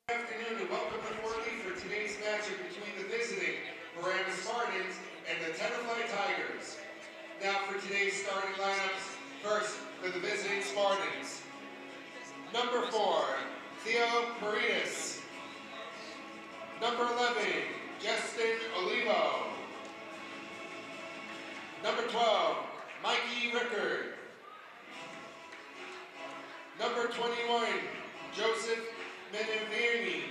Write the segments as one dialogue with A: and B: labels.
A: Good afternoon and welcome to Fort Lee for today's matchup between the visiting Paramus Spartans and the Tenafly Tigers. Now for today's starting lineups, first for the visiting Spartans. Number 4, Theo Paredes. Number 11, Justin Olivo. Number 12, Mikey Rickard. Number 21, Joseph Menivini.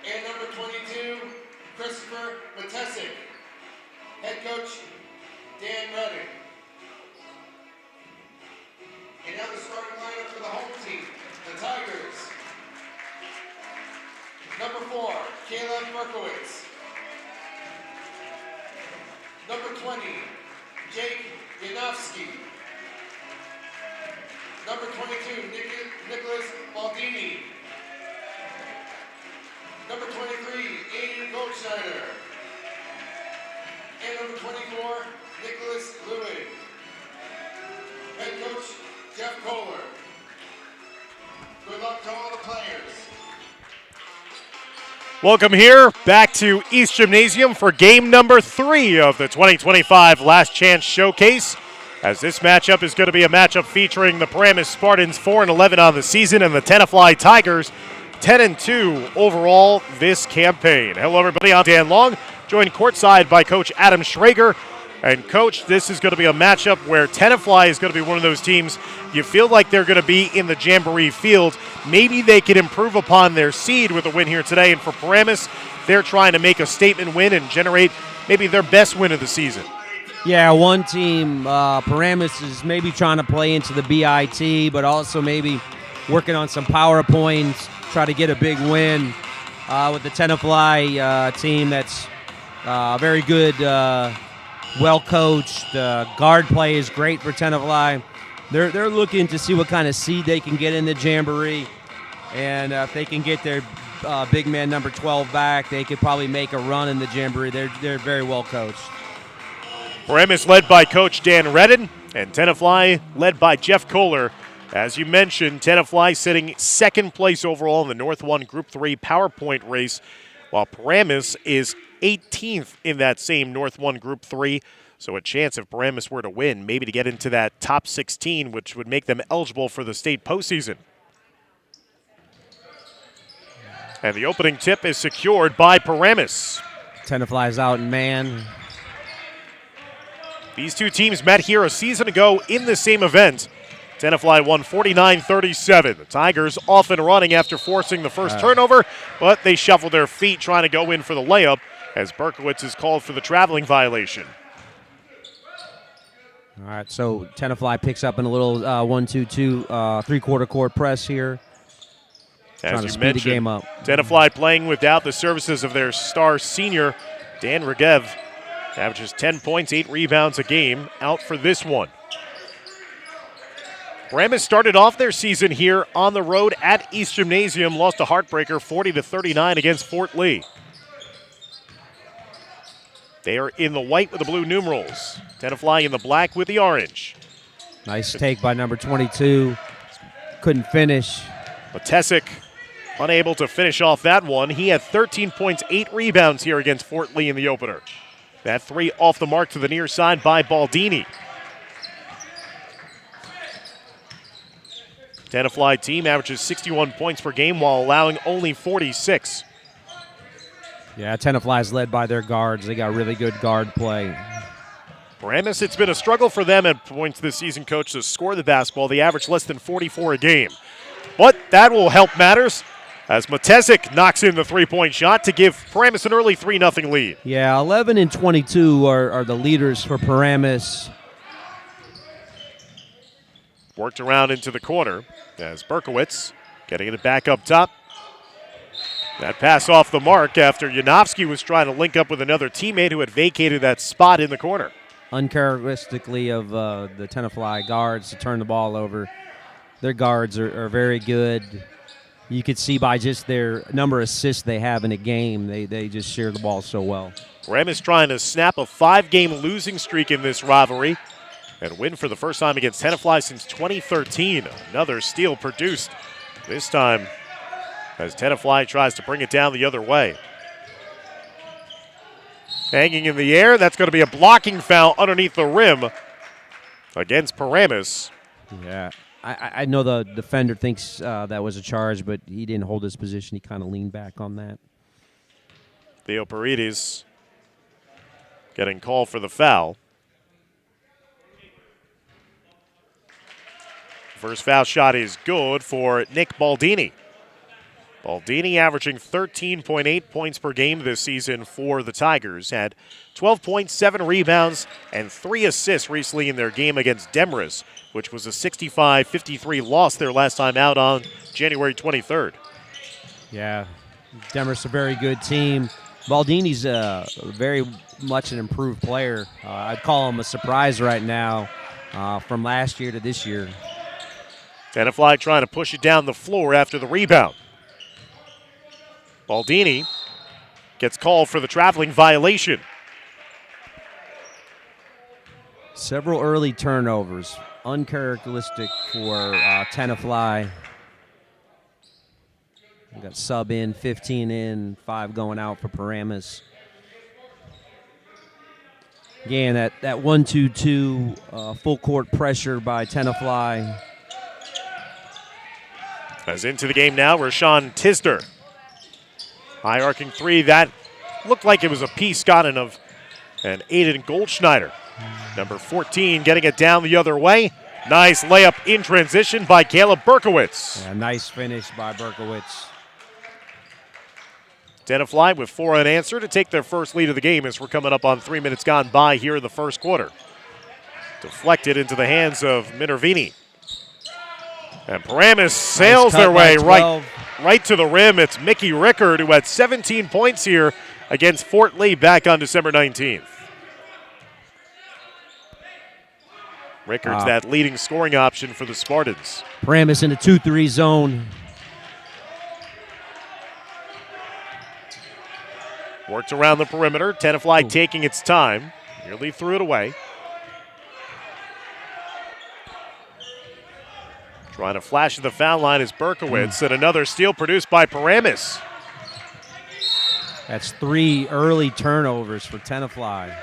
A: And number 22, Christopher Matesic. Head coach, Dan Redden. And now the starting lineup for the home team, the Tigers. Number 4, Caleb Berkowitz. Number 20, Jake Yanofsky. Number 22, Nicholas Baldini. Number 23, Aiden Goldschneider. And number 24, Nicholas Lewin. Head coach, Jeff Kohler. Good luck to all the players.
B: Welcome here back to East Gymnasium for game number 3 of the 2025 Last Chance Showcase. As this matchup is going to be a matchup featuring the Paramus Spartans 4-11 on the season and the Tenafly Tigers 10-2 overall this campaign. Hello everybody, I'm Dan Long, joined courtside by Coach Adam Schrager. And Coach, this is going to be a matchup where Tenafly is going to be one of those teams you feel like they're going to be in the Jamboree field. Maybe they could improve upon their seed with a win here today. And for Paramus, they're trying to make a statement win and generate maybe their best win of the season.
C: Yeah, one team, Paramus, is maybe trying to play into the BIT, but also maybe working on some power points, try to get a big win with the Tenafly team that's very good, well-coached. Guard play is great for Tenafly. They're looking to see what kind of seed they can get in the Jamboree, and if they can get their big man number 12 back, they could probably make a run in the Jamboree. They're very well-coached.
B: Paramus led by Coach Dan Redden, and Tenafly led by Jeff Kohler. As you mentioned, Tenafly sitting second place overall in the North 1 Group 3 PowerPoint race, while Paramus is 18th in that same North 1 Group 3. So a chance if Paramus were to win, maybe to get into that top 16, which would make them eligible for the state postseason. And the opening tip is secured by Paramus.
C: Tenafly's out in man.
B: These two teams met here a season ago in the same event. Tenafly won 49-37. The Tigers off and running after forcing the first turnover, but they shuffled their feet trying to go in for the layup as Berkowitz is called for the traveling violation.
C: All right, so Tenafly picks up in a little 1-2-2 three-quarter court press here.
B: As
C: trying to
B: you
C: speed
B: mentioned,
C: the game up.
B: Tenafly playing without the services of their star senior, Dan Regev. Averages 10 points, 8 rebounds a game, out for this one. Paramus started off their season here on the road at East Gymnasium, lost a heartbreaker 40-39 against Fort Lee. They are in the white with the blue numerals. Tenafly in the black with the orange.
C: Nice take by number 22. Couldn't finish.
B: Matesic unable to finish off that one. He had 13 points, 8 rebounds here against Fort Lee in the opener. That 3 off the mark to the near side by Baldini. Tenafly team averages 61 points per game while allowing only 46.
C: Yeah, Tenafly's led by their guards. They got really good guard play.
B: Paramus, it's been a struggle for them at points this season, Coach, to score the basketball. They average less than 44 a game. But that will help matters as Matesic knocks in the three-point shot to give Paramus an early 3-0 lead.
C: Yeah, 11 and 22 are the leaders for Paramus.
B: Worked around into the corner as Berkowitz getting it back up top. That pass off the mark after Yanofsky was trying to link up with another teammate who had vacated that spot in the corner.
C: Uncharacteristically of the Tenafly guards to turn the ball over. Their guards are very good. You could see by just their number of assists they have in a game, they just share the ball so well.
B: Paramus trying to snap a 5-game losing streak in this rivalry and win for the first time against Tenafly since 2013. Another steal produced, this time as Tenafly tries to bring it down the other way. Hanging in the air, that's going to be a blocking foul underneath the rim against Paramus.
C: Yeah, I know the defender thinks that was a charge, but he didn't hold his position. He kind of leaned back on that.
B: Theo Paredes getting called for the foul. First foul shot is good for Nick Baldini. Baldini averaging 13.8 points per game this season for the Tigers. Had 12.7 rebounds and 3 assists recently in their game against Demorest, which was a 65-53 loss their last time out on January 23rd.
C: Yeah, Demorest a very good team. Baldini's very much an improved player. I'd call him a surprise right now from last year to this year.
B: Tenafly trying to push it down the floor after the rebound. Baldini gets called for the traveling violation.
C: Several early turnovers, uncharacteristic for Tenafly. We got sub in, 15 in, 5 going out for Paramus. Again, that 1-2-2 full court pressure by Tenafly.
B: As into the game now, Rashawn Tisder. High arcing three, that looked like it was a piece gotten of an Aiden Goldschneider. Number 14 getting it down the other way. Nice layup in transition by Caleb Berkowitz.
C: Yeah, nice finish by Berkowitz.
B: Tenafly with 4 unanswered to take their first lead of the game as we're coming up on 3 minutes gone by here in the first quarter. Deflected into the hands of Minervini. And Paramus sails their way right to the rim. It's Mickey Rickard, who had 17 points here against Fort Lee back on December 19th. Rickard's that leading scoring option for the Spartans.
C: Paramus in the 2-3 zone.
B: Worked around the perimeter. Tenafly taking its time. Nearly threw it away. Trying to flash to the foul line is Berkowitz, and another steal produced by Paramus.
C: That's 3 early turnovers for Tenafly.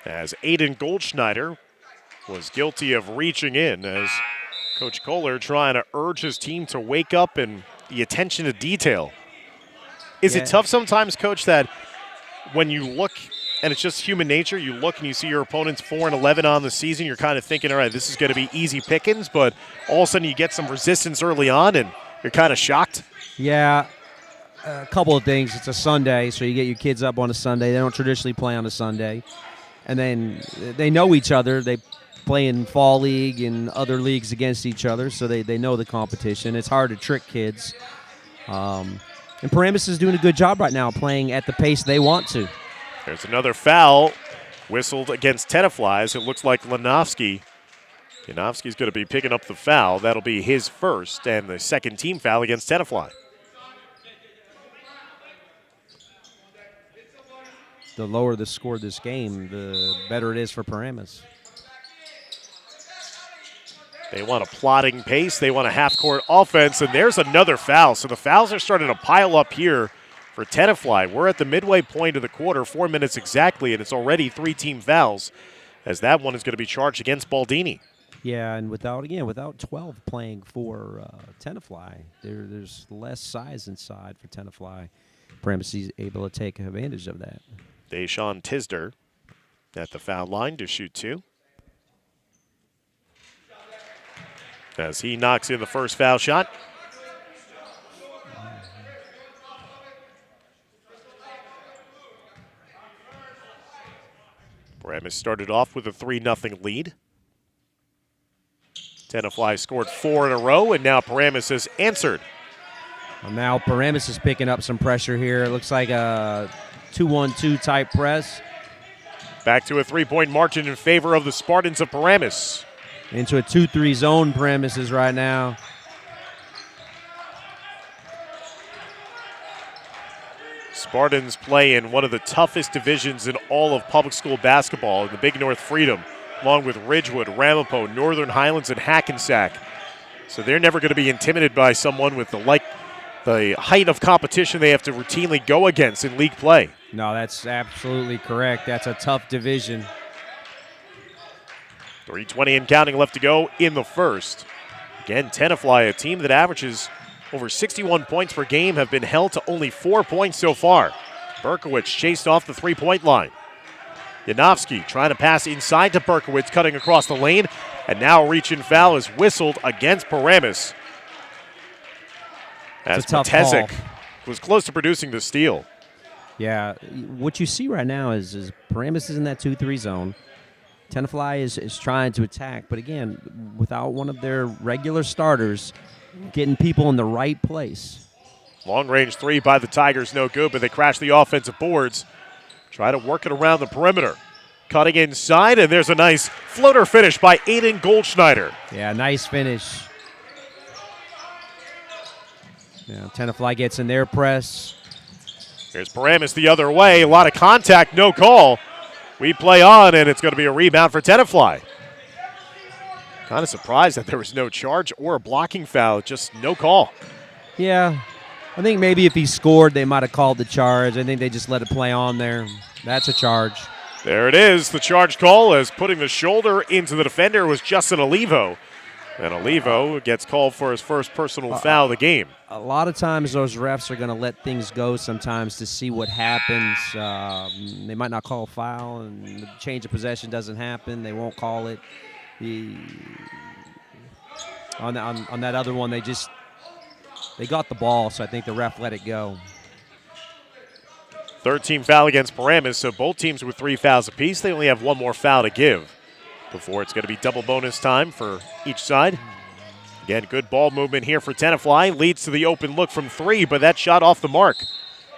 B: As Aiden Goldschneider was guilty of reaching in, as Coach Kohler trying to urge his team to wake up and the attention to detail. Is it tough sometimes, Coach, that when you look, and it's just human nature, you look and you see your opponent's 4-11 on the season, you're kind of thinking, all right, this is going to be easy pickings, but all of a sudden you get some resistance early on and you're kind of shocked?
C: Yeah, a couple of things. It's a Sunday, so you get your kids up on a Sunday. They don't traditionally play on a Sunday. And then they know each other. They play in fall league and other leagues against each other, so they know the competition. It's hard to trick kids. And Paramus is doing a good job right now playing at the pace they want to.
B: There's another foul whistled against Tenafly. It looks like Lanovsky. Lanovsky's going to be picking up the foul. That'll be his first and the second team foul against Tenafly.
C: The lower the score this game, the better it is for Paramus.
B: They want a plotting pace. They want a half-court offense, and there's another foul. So the fouls are starting to pile up here for Tenafly. We're at the midway point of the quarter, 4 minutes exactly, and it's already 3 team fouls, as that one is going to be charged against Baldini.
C: Yeah, and without 12 playing for Tenafly, there's less size inside for Tenafly. Paramus is able to take advantage of that.
B: Deshaun Tisder at the foul line to shoot 2. As he knocks in the first foul shot. Paramus started off with a 3-0 lead. Tenafly scored 4 in a row, and now Paramus has answered.
C: Well, now Paramus is picking up some pressure here. It looks like a 2-1-2 type press.
B: Back to a 3-point margin in favor of the Spartans of Paramus.
C: Into a 2-3 zone, Paramus is right now.
B: Spartans play in one of the toughest divisions in all of public school basketball in the Big North Freedom, along with Ridgewood, Ramapo, Northern Highlands, and Hackensack. So they're never going to be intimidated by someone with the height of competition they have to routinely go against in league play.
C: No, that's absolutely correct. That's a tough division.
B: 3:20 and counting left to go in the first. Again, Tenafly, a team that averages over 61 points per game, have been held to only 4 points so far. Berkowitz chased off the three-point line. Yanofsky trying to pass inside to Berkowitz, cutting across the lane, and now a reach-in foul is whistled against Paramus. As
C: It's a tough
B: Matezek
C: call.
B: was close to producing the steal.
C: Yeah, what you see right now is Paramus is in that 2-3 zone. Tenafly is trying to attack, but again, without one of their regular starters getting people in the right place.
B: Long-range three by the Tigers, no good, but they crash the offensive boards. Try to work it around the perimeter. Cutting inside, and there's a nice floater finish by Aiden Goldschneider.
C: Yeah, nice finish. Yeah, Tenafly gets in their press.
B: Here's Paramus the other way. A lot of contact, no call. We play on, and it's going to be a rebound for Tenafly. Kind of surprised that there was no charge or a blocking foul, just no call.
C: Yeah, I think maybe if he scored, they might have called the charge. I think they just let it play on there. That's a charge.
B: There it is, the charge call, as putting the shoulder into the defender was Justin Olivo. And Olivo gets called for his first personal foul of the game.
C: A lot of times those refs are going to let things go sometimes to see what happens. They might not call a foul, and the change of possession doesn't happen. They won't call it. On that other one, they got the ball, so I think the ref let it go.
B: Third team foul against Paramus, so both teams with 3 fouls apiece. They only have one more foul to give before it's going to be double bonus time for each side. Again, good ball movement here for Tenafly. Leads to the open look from 3, but that shot off the mark.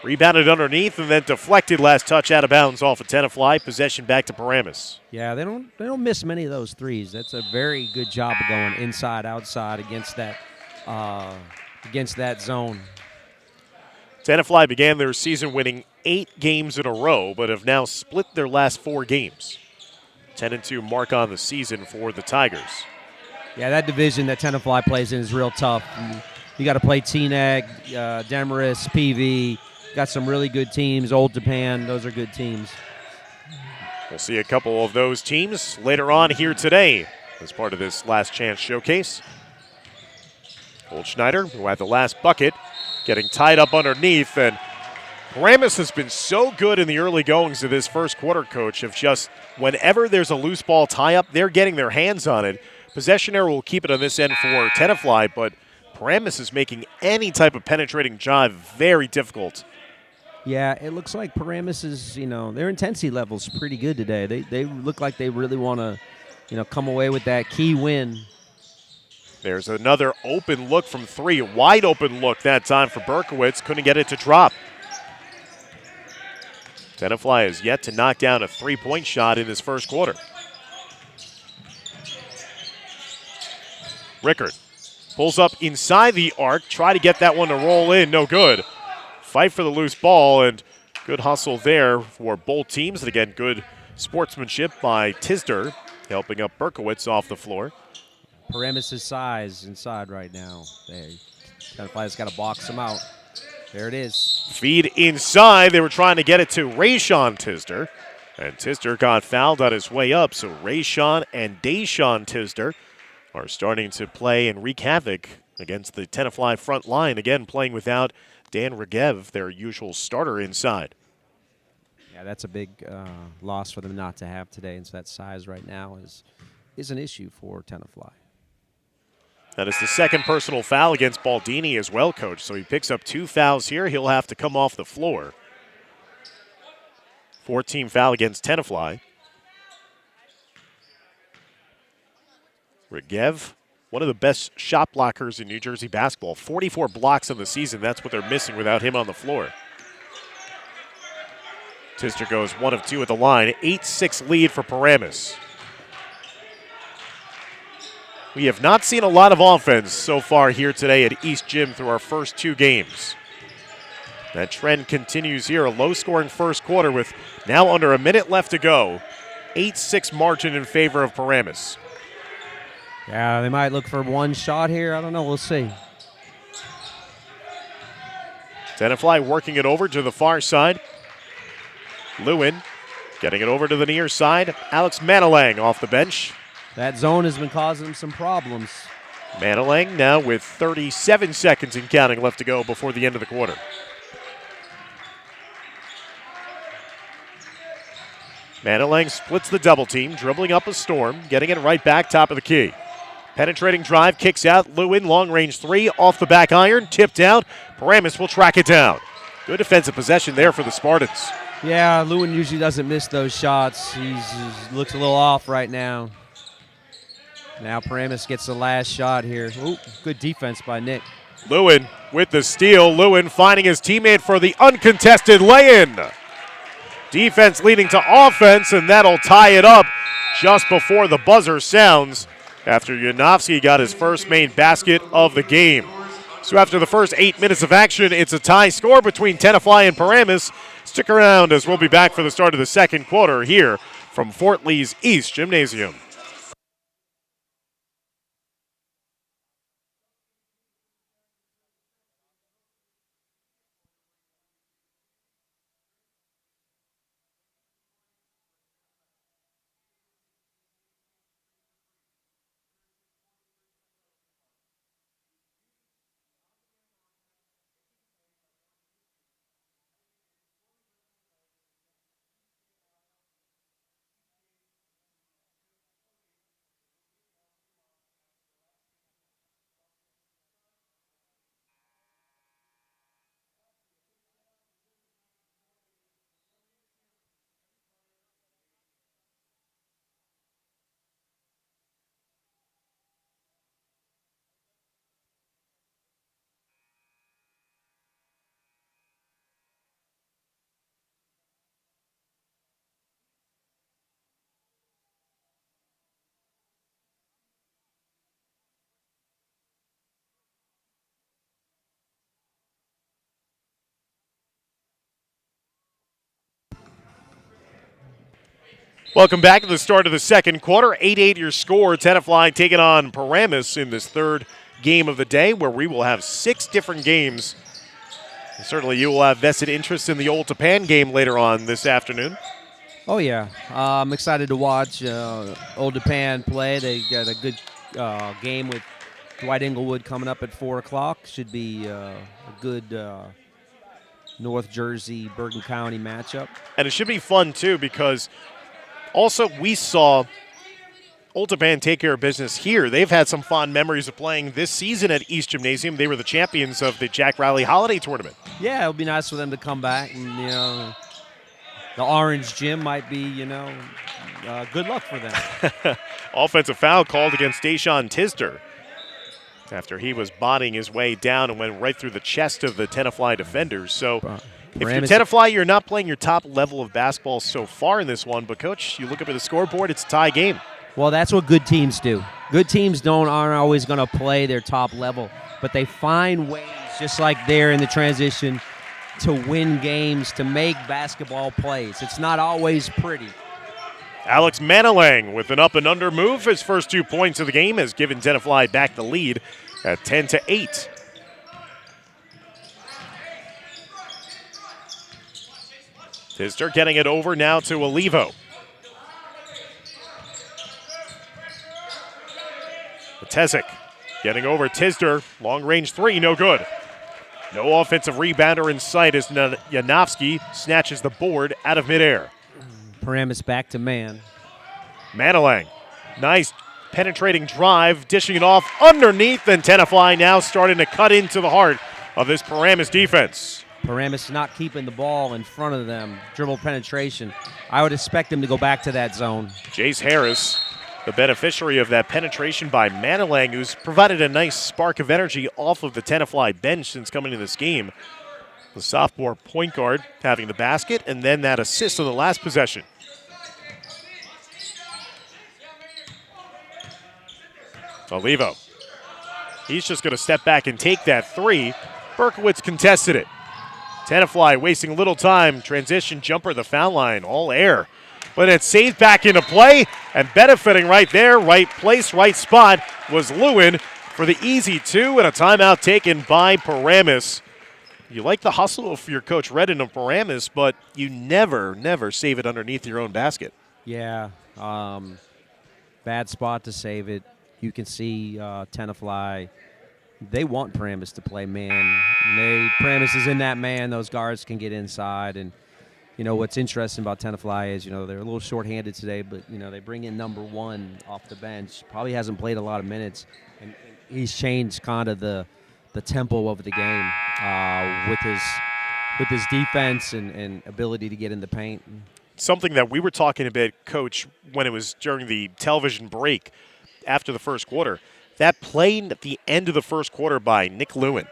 B: Rebounded underneath and then deflected last touch out of bounds off of Tenafly. Possession back to Paramus.
C: Yeah, they don't miss many of those threes. That's a very good job of going inside, outside against that zone.
B: Tenafly began their season winning 8 games in a row, but have now split their last 4 games. 10-2 mark on the season for the Tigers.
C: Yeah, that division that Tenafly plays in is real tough. You got to play Teaneck, Demarest, PV. Got some really good teams. Old Japan, those are good teams.
B: We'll see a couple of those teams later on here today as part of this last chance showcase. Goldschneider, who had the last bucket, getting tied up underneath, and Paramus has been so good in the early goings of this first quarter, Coach, of just whenever there's a loose ball tie-up, they're getting their hands on it. Possession error will keep it on this end for Tenafly, but Paramus is making any type of penetrating drive very difficult.
C: Yeah, it looks like Paramus is, their intensity level's pretty good today. They look like they really want to, come away with that key win.
B: There's another open look from 3, wide open look that time for Berkowitz. Couldn't get it to drop. Tenafly has yet to knock down a 3-point shot in this first quarter. Rickard pulls up inside the arc, try to get that one to roll in, no good. Fight for the loose ball, and good hustle there for both teams. And again, good sportsmanship by Tisder, helping up Berkowitz off the floor.
C: Paramus' size inside right now. Tenafly's got to box him out. There it is.
B: Feed inside. They were trying to get it to Rayshawn Tisder, and Tisder got fouled on his way up. So Rayshawn and Dayshawn Tisder are starting to play and wreak havoc against the Tenafly front line. Again, playing without Dan Regev, their usual starter inside.
C: Yeah, that's a big loss for them not to have today. And so that size right now is an issue for Tenafly.
B: That is the second personal foul against Baldini as well, Coach. So he picks up 2 fouls here. He'll have to come off the floor. 4-team foul against Tenafly. Regev, one of the best shot blockers in New Jersey basketball. 44 blocks on the season. That's what they're missing without him on the floor. Tisder goes 1 of 2 at the line. 8-6 lead for Paramus. We have not seen a lot of offense so far here today at East Gym through our first 2 games. That trend continues here. A low-scoring first quarter with now under a minute left to go. 8-6 margin in favor of Paramus.
C: Yeah, they might look for one shot here. I don't know. We'll see.
B: Tenafly working it over to the far side. Lewin getting it over to the near side. Alex Manilang off the bench.
C: That zone has been causing them some problems.
B: Manilang now with 37 seconds and counting left to go before the end of the quarter. Manilang splits the double team, dribbling up a storm, getting it right back top of the key. Penetrating drive, kicks out. Lewin, long range three, off the back iron, tipped out. Paramus will track it down. Good defensive possession there for the Spartans.
C: Yeah, Lewin usually doesn't miss those shots. He looks a little off right now. Now Paramus gets the last shot here. Ooh, good defense by Nick.
B: Lewin with the steal. Lewin finding his teammate for the uncontested lay-in. Defense leading to offense, and that'll tie it up just before the buzzer sounds after Janowski got his first main basket of the game. So after the first 8 minutes of action, it's a tie score between Tenafly and Paramus. Stick around as we'll be back for the start of the second quarter here from Fort Lee's East Gymnasium. Welcome back to the start of the second quarter. 8-8 your score. Tenafly taking on Paramus in this third game of the day, where we will have 6 different games. And certainly you will have vested interest in the Old Japan game later on this afternoon.
C: Oh, yeah. I'm excited to watch Old Japan play. They got a good game with Dwight Englewood coming up at 4 o'clock. Should be a good North Jersey, Bergen County matchup.
B: And it should be fun, too, because also we saw Old Japan take care of business here. They've had some fond memories of playing this season at East Gymnasium. They were the champions of the Jack Riley Holiday Tournament.
C: Yeah, it would be nice for them to come back. And, the Orange Gym might be, good luck for them.
B: Offensive foul called against Deshaun Tisder after he was bodying his way down and went right through the chest of the Tenafly defenders. So if you're Tenafly, you're not playing your top level of basketball so far in this one. But, Coach, you look up at the scoreboard, it's a tie game.
C: Well, that's what good teams do. Good teams aren't always going to play their top level, but they find ways, just like there in the transition, to win games, to make basketball plays. It's not always pretty.
B: Alex Manilang with an up and under move. His first 2 points of the game has given Tenafly back the lead at 10-8. Tisder getting it over now to Olivo. Tezic getting over Tisder. Long range three, no good. No offensive rebounder in sight as Janowski snatches the board out of midair.
C: Paramus back to man.
B: Manilang, nice penetrating drive, dishing it off underneath, and Tenafly now starting to cut into the heart of this Paramus defense.
C: Paramus not keeping the ball in front of them. Dribble penetration. I would expect him to go back to that zone.
B: Jace Harris, the beneficiary of that penetration by Manilang, who's provided a nice spark of energy off of the Tenafly bench since coming to this game. The sophomore point guard having the basket and then that assist on the last possession. Olivo. He's just going to step back and take that three. Berkowitz contested it. Tenafly wasting a little time. Transition jumper, the foul line, all air. but it's saved back into play, and benefiting right there, right place, right spot, was Lewin for the easy 2, and a timeout taken by Paramus. You like the hustle of your coach Redden of Paramus, but you never save it underneath your own basket.
C: Yeah, bad spot to save it. You can see Tenafly. They want Paramus to play man. Paramus is in that man. Those guards can get inside. And, what's interesting about Tenafly is, they're a little shorthanded today, but, they bring in number 1 off the bench. Probably hasn't played a lot of minutes. And he's changed kind of the tempo of the game with his defense and ability to get in the paint.
B: Something that we were talking about, Coach, when it was during the television break after the first quarter, that play at the end of the first quarter by Nick Lewin,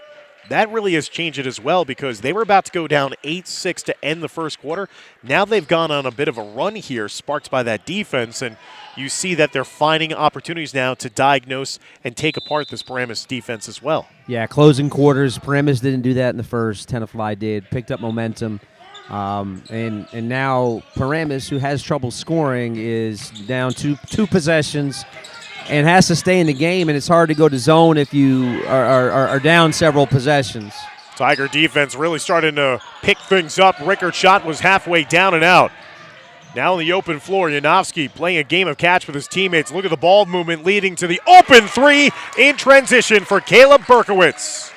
B: that really has changed it as well, because they were about to go down 8-6 to end the first quarter. Now they've gone on a bit of a run here, sparked by that defense, and you see that they're finding opportunities now to diagnose and take apart this Paramus defense as well.
C: Yeah, closing quarters. Paramus didn't do that in the first. Tenafly did. Picked up momentum. And now Paramus, who has trouble scoring, is down two possessions and has to stay in the game, and it's hard to go to zone if you are down several possessions.
B: Tiger defense really starting to pick things up. Rickard's shot was halfway down and out. Now on the open floor, Yanovsky playing a game of catch with his teammates. Look at the ball movement leading to the open 3 in transition for Caleb Berkowitz.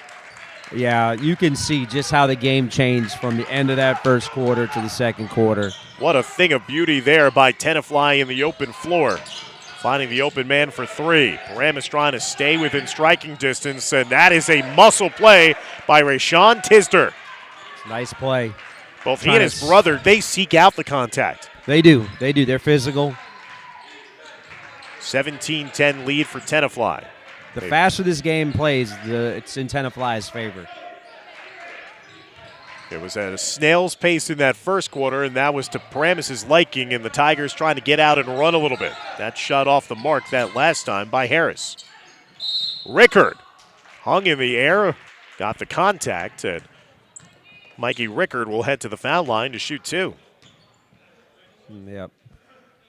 C: Yeah, you can see just how the game changed from the end of that first quarter to the second quarter.
B: What a thing of beauty there by Tenafly in the open floor. Finding the open man for 3. Paramus trying to stay within striking distance, and that is a muscle play by Rayshawn Tisder.
C: Nice play.
B: Both he and his brother, they seek out the contact.
C: They do. They're physical.
B: 17-10 lead for Tenafly.
C: The faster this game plays, it's in Tenafly's favor.
B: It was at a snail's pace in that first quarter, and that was to Paramus' liking, and the Tigers trying to get out and run a little bit. That shot off the mark that last time by Harris. Rickard hung in the air, got the contact, and Mikey Rickard will head to the foul line to shoot 2.
C: Yep.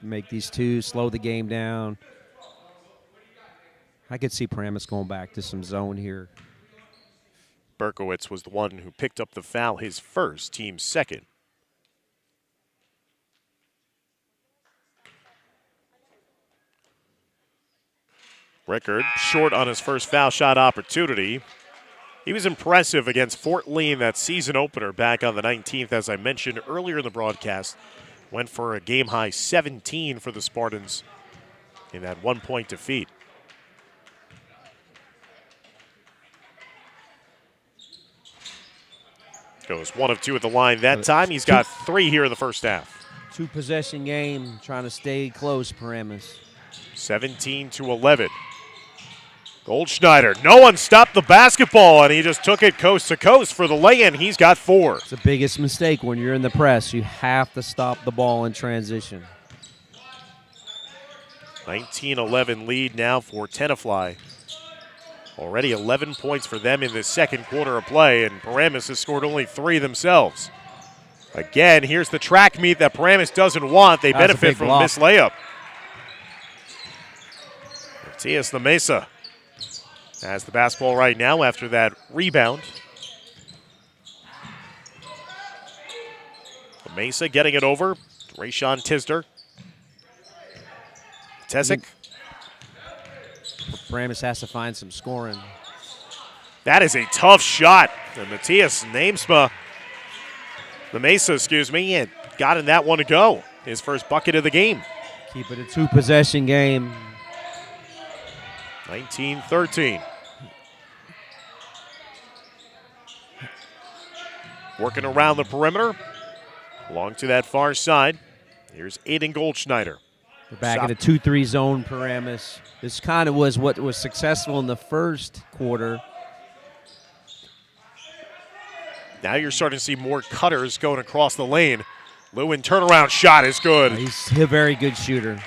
C: Make these 2, slow the game down. I could see Paramus going back to some zone here.
B: Berkowitz was the one who picked up the foul, his first, team's second. Rickard short on his first foul shot opportunity. He was impressive against Fort Lee in that season opener back on the 19th, as I mentioned earlier in the broadcast. Went for a game-high 17 for the Spartans in that 1-point defeat. Goes 1 of 2 at the line that time. He's got 3 here in the first half.
C: 2-possession game, trying to stay close, Paramus.
B: 17-11. Goldschneider, no one stopped the basketball, and he just took it coast to coast for the lay-in. He's got 4.
C: It's the biggest mistake when you're in the press. You have to stop the ball in transition.
B: 19-11 lead now for Tenafly. Already 11 points for them in the second quarter of play, and Paramus has scored only 3 themselves. Again, here's the track meet that Paramus doesn't want. They benefit from this layup. Matias Lamesa has the basketball right now after that rebound. Lamesa getting it over. Rayshawn Tisder. Tesic.
C: Paramus has to find some scoring.
B: That is a tough shot. And Matias Lamesa, and got in that one to go. His first bucket of the game.
C: Keep it a 2-possession game.
B: 19-13. Working around the perimeter. Along to that far side. Here's Aiden Goldschneider.
C: We're back in a 2-3 zone, Paramus. This kind of was what was successful in the first quarter.
B: Now you're starting to see more cutters going across the lane. Lewin turnaround shot is good.
C: He's a very good shooter.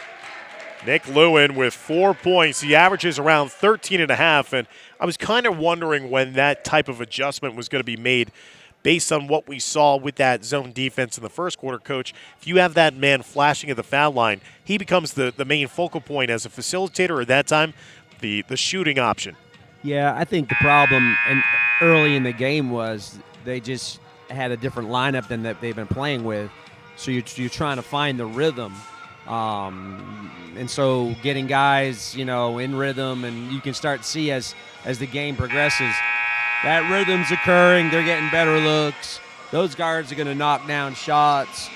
B: Nick Lewin with 4 points. He averages around 13.5, and I was kind of wondering when that type of adjustment was going to be made based on what we saw with that zone defense in the first quarter, Coach, if you have that man flashing at the foul line, he becomes the main focal point as a facilitator, at that time, the shooting option.
C: Yeah, I think the problem early in the game was they just had a different lineup than that they've been playing with. So you're trying to find the rhythm. And so getting guys, in rhythm, and you can start to see as the game progresses, that rhythm's occurring. They're getting better looks. Those guards are going to knock down shots.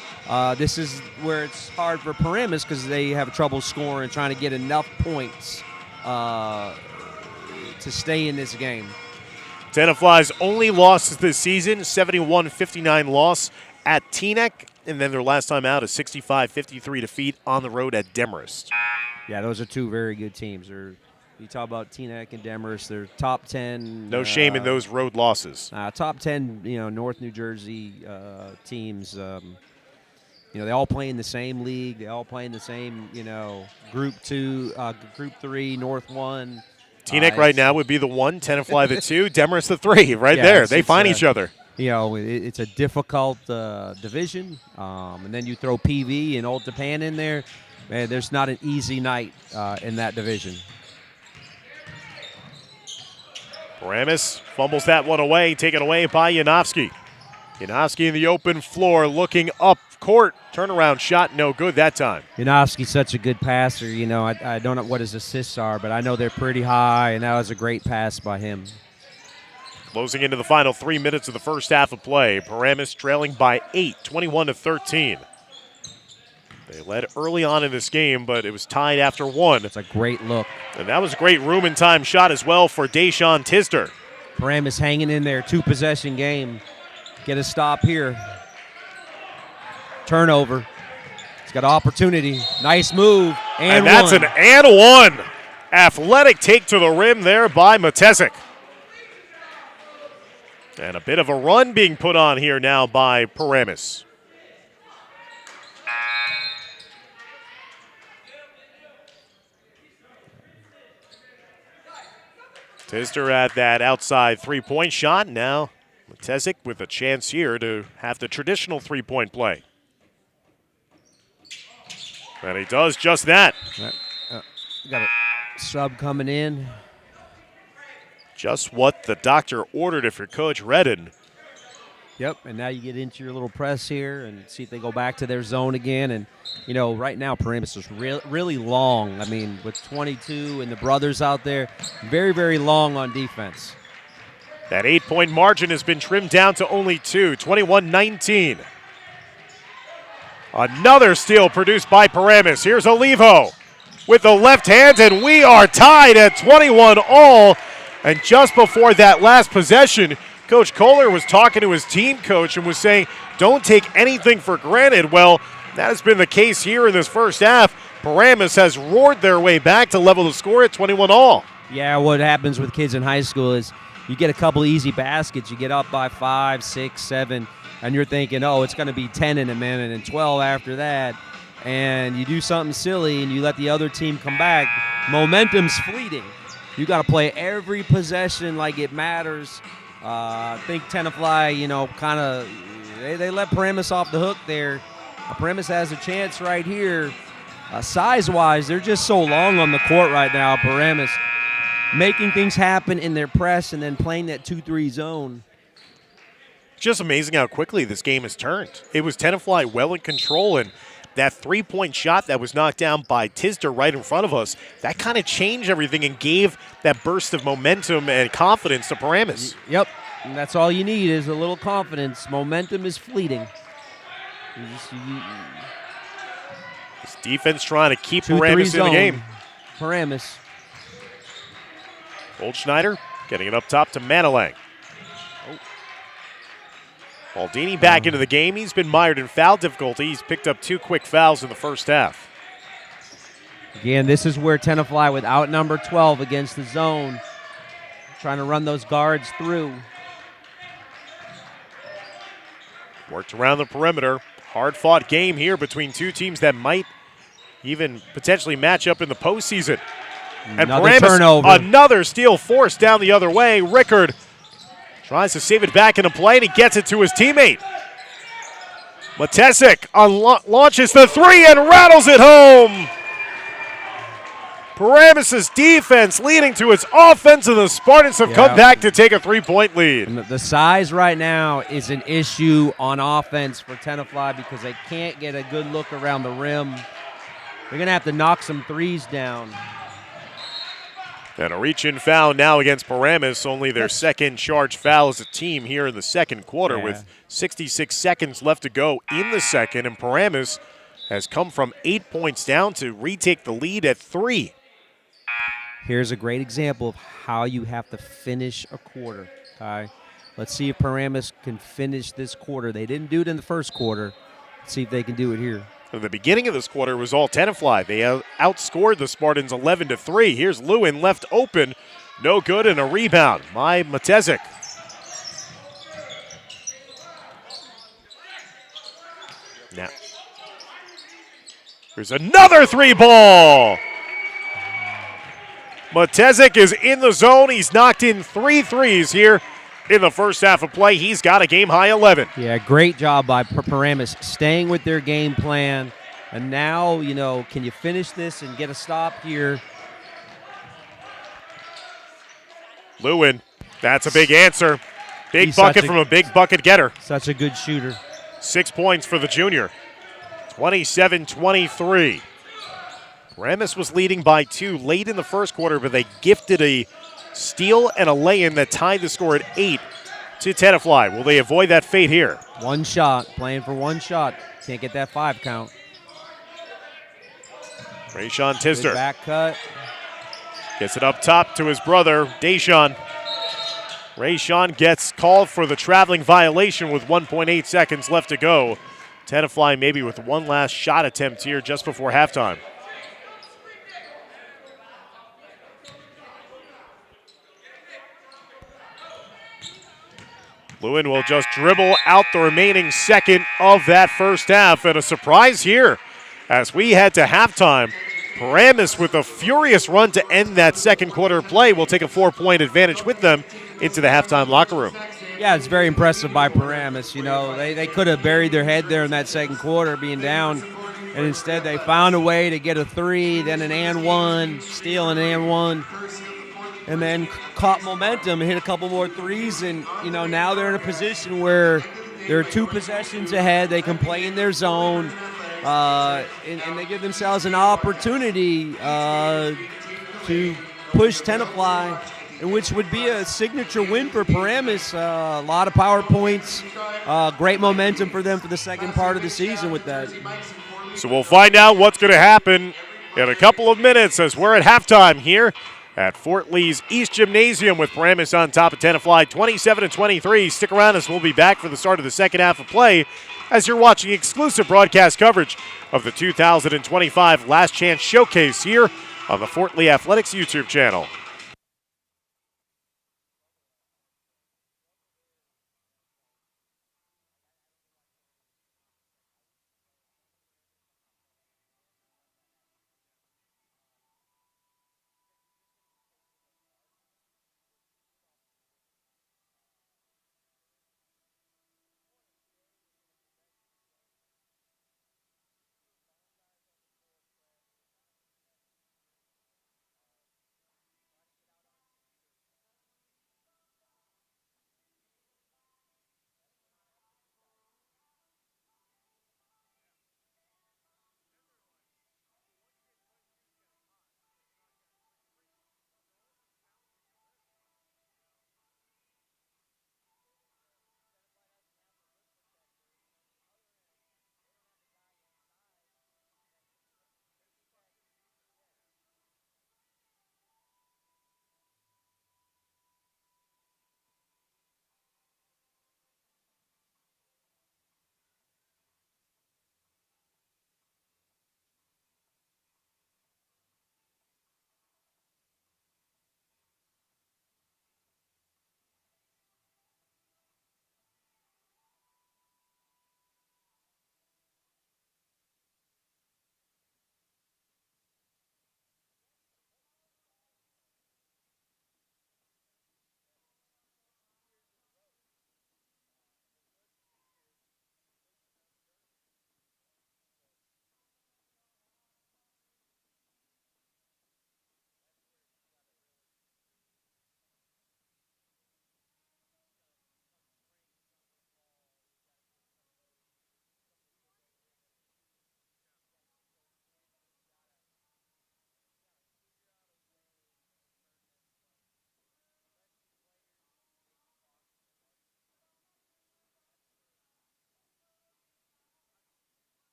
C: This is where it's hard for Paramus because they have trouble scoring, trying to get enough points to stay in this game.
B: Tenafly's only losses this season, 71-59 loss at Teaneck, and then their last time out, a 65-53 defeat on the road at Demarest.
C: Yeah, those are two very good teams. You talk about Teaneck and Demarest, they're top 10.
B: No shame in those road losses.
C: Top 10, North New Jersey teams. They all play in the same league. They all play in the same, Group 2, Group 3, North 1.
B: Teaneck right now would be the 1, Tenafly the 2, Demarest the 3, there. They find each other.
C: It's a difficult division. And then you throw PV and Old Japan in there. Man, there's not an easy night in that division.
B: Paramus fumbles that one away, taken away by Yanofsky. Yanofsky in the open floor, looking up court. Turnaround shot, no good that time.
C: Yanofsky's such a good passer. I don't know what his assists are, but I know they're pretty high, and that was a great pass by him.
B: Closing into the final 3 minutes of the first half of play. Paramus trailing by 8, 21-13. They led early on in this game, but it was tied after 1.
C: It's a great look.
B: And that was a great room and time shot as well for Deshaun Tisder.
C: Paramus hanging in there, 2-possession game. Get a stop here. Turnover. He's got opportunity. Nice move. And
B: that's
C: one.
B: an and one. Athletic take to the rim there by Matesic. And a bit of a run being put on here now by Paramus. Tisder at that outside three-point shot. Now Matesic with a chance here to have the traditional three-point play. And he does just that.
C: Got a sub coming in.
B: Just what the doctor ordered if you're Coach Redden.
C: Yep, and now you get into your little press here and see if they go back to their zone again. And, right now Paramus is really long. I mean, with 22 and the brothers out there, very, very long on defense.
B: That 8-point margin has been trimmed down to only 2, 21-19. Another steal produced by Paramus. Here's Olivo with the left hand, and we are tied at 21 all. And just before that last possession, Coach Kohler was talking to his team coach and was saying, don't take anything for granted. Well, that has been the case here in this first half. Paramus has roared their way back to level the score at 21 all.
C: Yeah, what happens with kids in high school is you get a couple easy baskets. You get up by 5, 6, 7, and you're thinking, oh, it's going to be 10 in a minute and 12 after that. And you do something silly and you let the other team come back. Momentum's fleeting. You got to play every possession like it matters. I think Tenafly, kind of, they let Paramus off the hook there. Paramus has a chance right here. Size-wise, they're just so long on the court right now, Paramus, making things happen in their press and then playing that 2-3 zone.
B: Just amazing how quickly this game has turned. It was Tenafly well in control, and that three-point shot that was knocked down by Tisder right in front of us, that kind of changed everything and gave that burst of momentum and confidence to Paramus.
C: Yep, and that's all you need is a little confidence. Momentum is fleeting.
B: This defense trying to keep Paramus in the game.
C: Paramus.
B: Goldschneider getting it up top to Manilang. Baldini back into the game. He's been mired in foul difficulty. He's picked up 2 quick fouls in the first half.
C: Again, this is where Tenafly without number 12 against the zone, trying to run those guards through.
B: Worked around the perimeter. Hard-fought game here between two teams that might even potentially match up in the postseason. And
C: Another
B: Paramus,
C: turnover.
B: Another steal forced down the other way. Rickard Tries to save it back into play, and he gets it to his teammate. Matesic launches the three and rattles it home. Paramus' defense leading to its offense, and the Spartans have come back to take a 3-point lead.
C: And the size right now is an issue on offense for Tenafly because they can't get a good look around the rim. They're going to have to knock some threes down.
B: And a reach-in foul now against Paramus, only their second charged foul as a team here in the second quarter with 66 seconds left to go in the second, and Paramus has come from 8 points down to retake the lead at 3.
C: Here's a great example of how you have to finish a quarter. Okay? Let's see if Paramus can finish this quarter. They didn't do it in the first quarter. Let's see if they can do it here.
B: At the beginning of this quarter was all Tenafly. They outscored the Spartans 11-3. Here's Lewin left open. No good, and a rebound by Matesic. Now, there's another three ball. Matesic is in the zone. He's knocked in 3 threes here in the first half of play. He's got a game-high 11.
C: Yeah, great job by Paramus staying with their game plan. And now, can you finish this and get a stop here?
B: Lewin, that's a big answer. Big bucket from a big bucket getter.
C: Such a good shooter.
B: 6 points for the junior. 27-23. Paramus was leading by 2 late in the first quarter, but they gifted a steal and a lay-in that tied the score at 8 to Tenafly. Will they avoid that fate here?
C: One shot, playing for one shot. Can't get that 5 count.
B: Rayshawn Tisdor.
C: Good back cut.
B: Gets it up top to his brother, Deshaun. Rayshawn gets called for the traveling violation with 1.8 seconds left to go. Tenafly maybe with one last shot attempt here just before halftime. Lewin will just dribble out the remaining second of that first half. And a surprise here as we head to halftime. Paramus with a furious run to end that second quarter play will take a 4-point advantage with them into the halftime locker room.
C: Yeah, it's very impressive by Paramus. They could have buried their head there in that second quarter being down. And instead they found a way to get a 3, then an and 1, steal an and 1. And then caught momentum and hit a couple more threes. And, now they're in a position where they're 2 possessions ahead. They can play in their zone. And they give themselves an opportunity to push Tenafly, which would be a signature win for Paramus. A lot of power points. Great momentum for them for the second part of the season with that.
B: So we'll find out what's going to happen in a couple of minutes as we're at halftime here at Fort Lee's East Gymnasium with Paramus on top of Tenafly 27-23. Stick around as we'll be back for the start of the second half of play as you're watching exclusive broadcast coverage of the 2025 Last Chance Showcase here on the Fort Lee Athletics YouTube channel.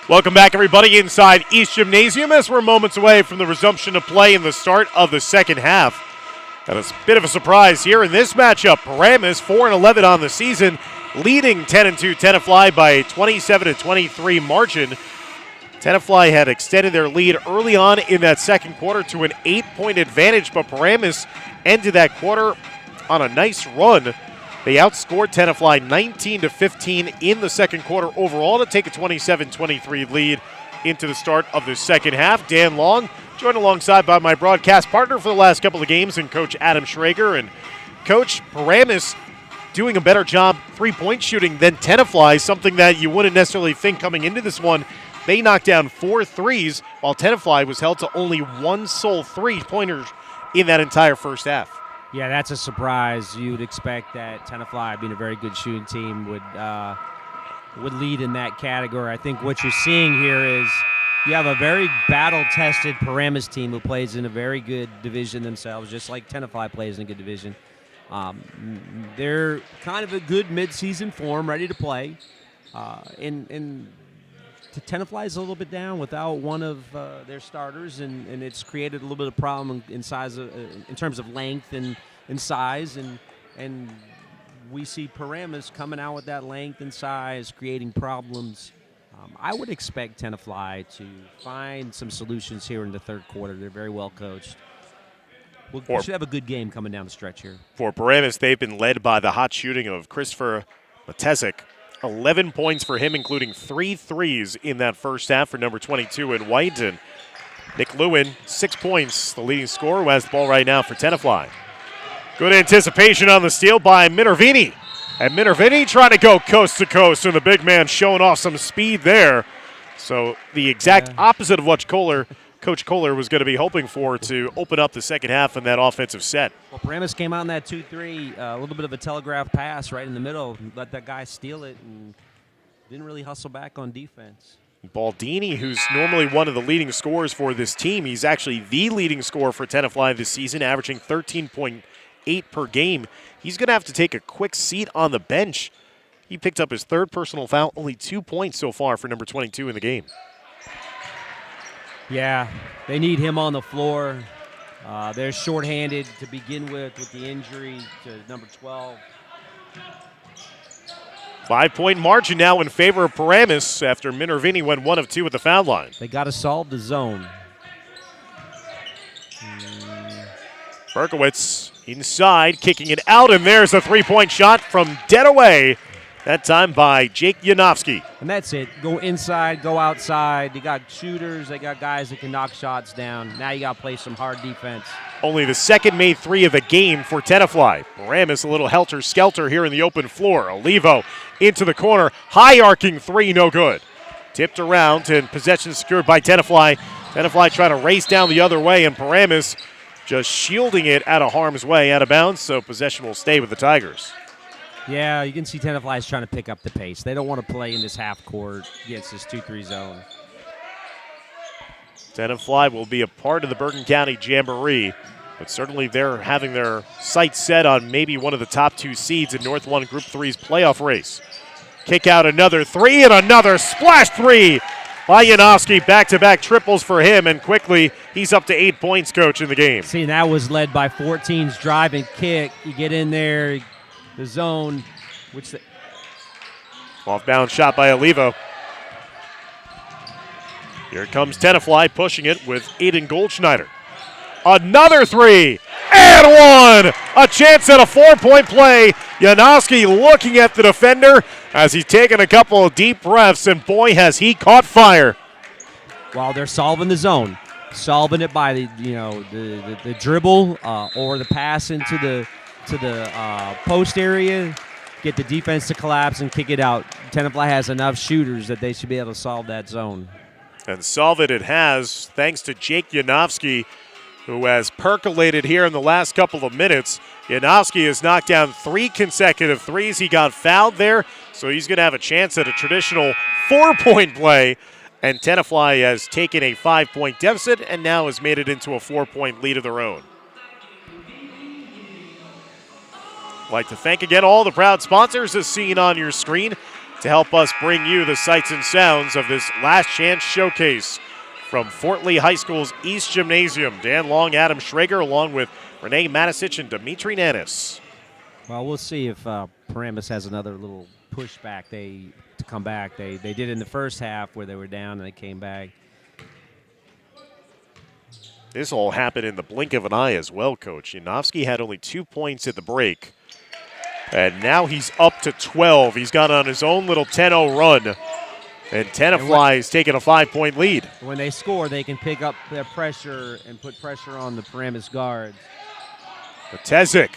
B: Welcome back, everybody, inside East Gymnasium as we're moments away from the resumption of play in the start of the second half. And a bit of a surprise here in this matchup. Paramus 4-11 on the season, leading 10-2 Tenafly by a 27-23 margin. Tenafly had extended their lead early on in that second quarter to an 8-point advantage, but Paramus ended that quarter on a nice run. They outscored Tenafly 19-15 in the second quarter overall to take a 27-23 lead into the start of the second half. Dan Long, joined alongside by my broadcast partner for the last couple of games, and Coach Adam Schrager. And Coach, Paramus doing a better job three-point shooting than Tenafly, something that you wouldn't necessarily think coming into this one. They knocked down 4 threes, while Tenafly was held to only one sole three-pointer in that entire first half.
C: Yeah, that's a surprise. You'd expect that Tenafly, being a very good shooting team, would lead in that category. I think what you're seeing here is you have a very battle-tested Paramus team who plays in a very good division themselves, just like Tenafly plays in a good division. They're kind of a good midseason form, ready to play. Tenafly is a little bit down without one of their starters, and it's created a little bit of problem in size, in terms of length and size, and we see Paramus coming out with that length and size, creating problems. I would expect Tenafly to find some solutions here in the third quarter. They're very well coached. We should have a good game coming down the stretch here.
B: For Paramus, they've been led by the hot shooting of Christopher Matezik. 11 points for him, including 3 threes in that first half for number 22 in white. And Nick Lewin, 6 points, the leading scorer, who has the ball right now for Tenafly. Good anticipation on the steal by Minervini. And Minervini trying to go coast to coast, and the big man showing off some speed there. So the exact opposite of what Coach Kohler was going to be hoping for to open up the second half in that offensive set.
C: Well, Paramus came out in that 2-3, a little bit of a telegraph pass right in the middle, let that guy steal it, and didn't really hustle back on defense.
B: Baldini, who's normally one of the leading scorers for this team, he's actually the leading scorer for Tenafly this season, averaging 13.8 per game. He's going to have to take a quick seat on the bench. He picked up his third personal foul, only 2 points so far for number 22 in the game.
C: Yeah, they need him on the floor. They're shorthanded to begin with the injury to number 12.
B: 5-point margin now in favor of Paramus after Minervini went 1 of 2 at the foul line.
C: They got to solve the zone.
B: Berkowitz inside, kicking it out, and there's a 3-point shot from dead away. That time by Jake Yanofsky.
C: And that's it. Go inside, go outside. They got shooters. They got guys that can knock shots down. Now you got to play some hard defense.
B: Only the second made 3 of the game for Tenafly. Paramus a little helter-skelter here in the open floor. Olivo into the corner. High-arcing 3, no good. Tipped around and possession secured by Tenafly. Tenafly trying to race down the other way, and Paramus just shielding it out of harm's way, out of bounds, so possession will stay with the Tigers.
C: Yeah, you can see Tenafly is trying to pick up the pace. They don't want to play in this half court against this 2-3 zone.
B: Tenafly will be a part of the Bergen County Jamboree, but certainly they're having their sights set on maybe one of the top 2 seeds in North 1 Group 3's playoff race. Kick out another 3 and another splash 3 by Yanofsky. Back-to-back triples for him, and quickly he's up to 8 points, Coach, in the game.
C: See, that was led by 14's drive and kick. You get in there, the zone, which the
B: off-balance shot by Olivo. Here comes Tenafly pushing it with Aiden Goldschneider. Another 3 and 1. A chance at a 4-point play. Yanofsky looking at the defender as he's taking a couple of deep breaths, and boy, has he caught fire.
C: While they're solving the zone, solving it by the dribble or the pass into the post area, get the defense to collapse and kick it out. Tenafly has enough shooters that they should be able to solve that zone.
B: And solve it has, thanks to Jake Yanofsky, who has percolated here in the last couple of minutes. Yanofsky has knocked down 3 consecutive threes. He got fouled there, so he's going to have a chance at a traditional 4-point play. And Tenafly has taken a 5-point deficit and now has made it into a 4-point lead of their own. I'd like to thank again all the proud sponsors as seen on your screen. to help us bring you the sights and sounds of this last chance showcase from Fort Lee High School's East Gymnasium. Dan Long, Adam Schrager, along with Renee Matisich and Dimitri Nanis.
C: Well, we'll see if Paramus has another little pushback to come back. They did in the first half where they were down and they came back.
B: This all happened in the blink of an eye as well, Coach. Yanofsky had only 2 points at the break, and now he's up to 12. He's got on his own little 10-0 run, and Tenafly is taking a 5-point lead.
C: When they score, they can pick up their pressure and put pressure on the Paramus guards.
B: Matezik,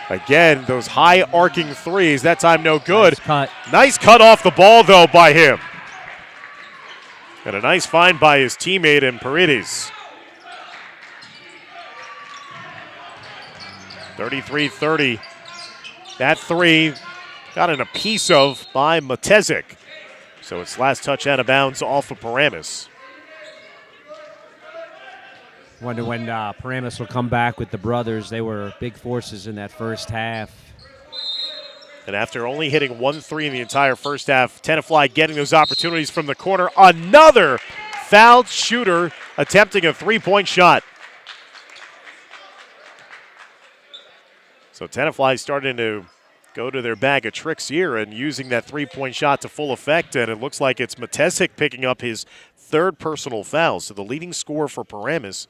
B: again, those high arcing threes, that time no good.
C: Nice
B: cut off the ball, though, by him. And a nice find by his teammate in Paredes. 33-30. That three got a piece of by Matezik. So it's last touch out of bounds off of Paramus.
C: Wonder when Paramus will come back with the brothers. They were big forces in that first half.
B: And after only hitting 1 3 in the entire first half, Tenafly getting those opportunities from the corner. Another fouled shooter attempting a 3-point shot. So Tenafly starting to go to their bag of tricks here and using that 3-point shot to full effect. And it looks like it's Matezik picking up his 3rd personal foul. So the leading scorer for Paramus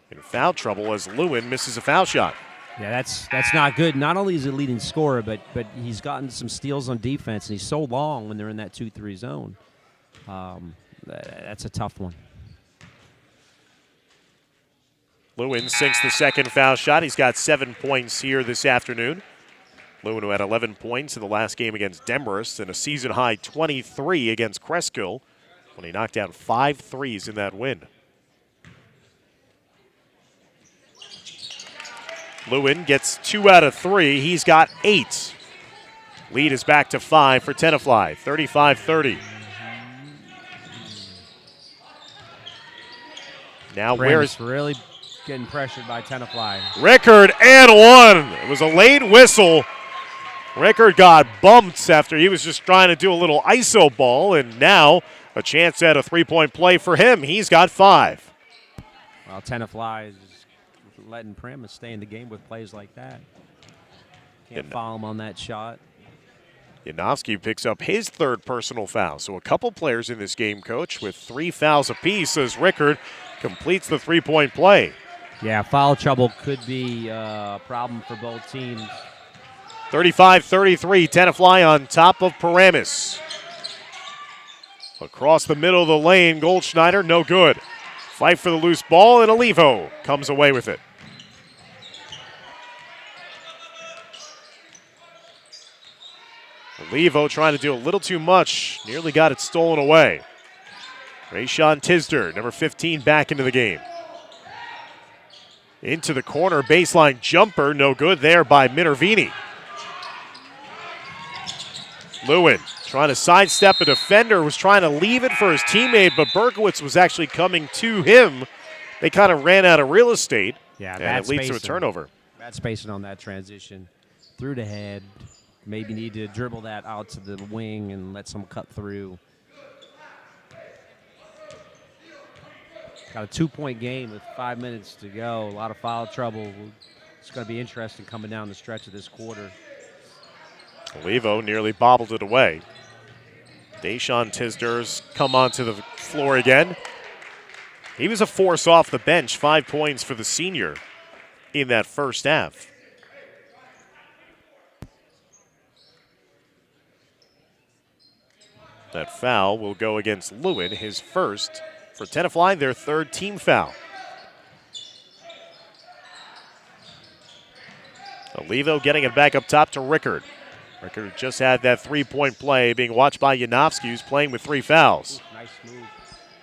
B: in foul trouble as Lewin misses a foul shot.
C: Yeah, that's not good. Not only is he leading scorer, but he's gotten some steals on defense, and he's so long when they're in that 2-3 zone. That's a tough one.
B: Lewin sinks the 2nd foul shot. He's got 7 points here this afternoon. Lewin, who had 11 points in the last game against Demarest and a season-high 23 against Cresskill when he knocked down 5 threes in that win. Lewin gets 2 out of 3. He's got 8. Lead is back to 5 for Tenafly, 35-30. Now where's
C: really getting pressured by Tenafly.
B: Rickard and 1. It was a late whistle. Rickard got bumped after he was just trying to do a little iso ball, and now a chance at a 3-point play for him. He's got 5.
C: Well, Tenafly is letting Paramus stay in the game with plays like that. Can't foul him on that shot.
B: Yanofsky picks up his 3rd personal foul. So a couple players in this game, Coach, with 3 fouls apiece as Rickard completes the 3-point play.
C: Yeah, foul trouble could be a problem for both teams.
B: 35-33, Tenafly on top of Paramus. Across the middle of the lane, Goldschneider, no good. Fight for the loose ball, and Olivo comes away with it. Olivo trying to do a little too much, nearly got it stolen away. Rayshawn Tisder, number 15, back into the game. Into the corner, baseline jumper, no good there by Minervini. Lewin trying to sidestep a defender, was trying to leave it for his teammate, but Berkowitz was actually coming to him. They kind of ran out of real estate, and it leads to a turnover.
C: Bad spacing on that transition. Through the head. Maybe need to dribble that out to the wing and let some cut through. Got a 2-point game with 5 minutes to go. A lot of foul trouble. It's going to be interesting coming down the stretch of this quarter.
B: Olivo nearly bobbled it away. Deshaun Tisdur's come onto the floor again. He was a force off the bench, 5 points for the senior in that first half. That foul will go against Lewin, his first for Tenafly, their 3rd team foul. Olivo getting it back up top to Rickard. Rickard just had that 3-point play being watched by Yanofsky, who's playing with 3 fouls.
C: Nice move.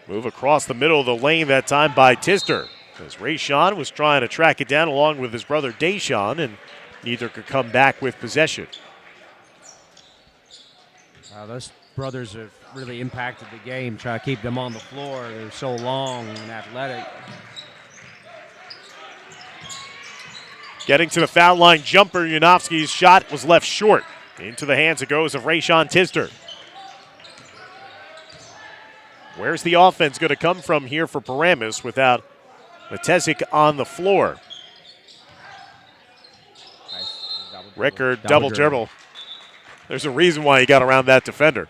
B: Move across the middle of the lane that time by Tisder. As Rayshawn was trying to track it down along with his brother Deshaun, and neither could come back with possession.
C: Those brothers have really impacted the game, trying to keep them on the floor. They're so long and athletic.
B: Getting to the foul line jumper, Yanofsky's shot was left short. Into the hands it goes of Rayshawn Tisder. Where's the offense going to come from here for Paramus without Matezic on the floor? Rickard, double dribble. There's a reason why he got around that defender.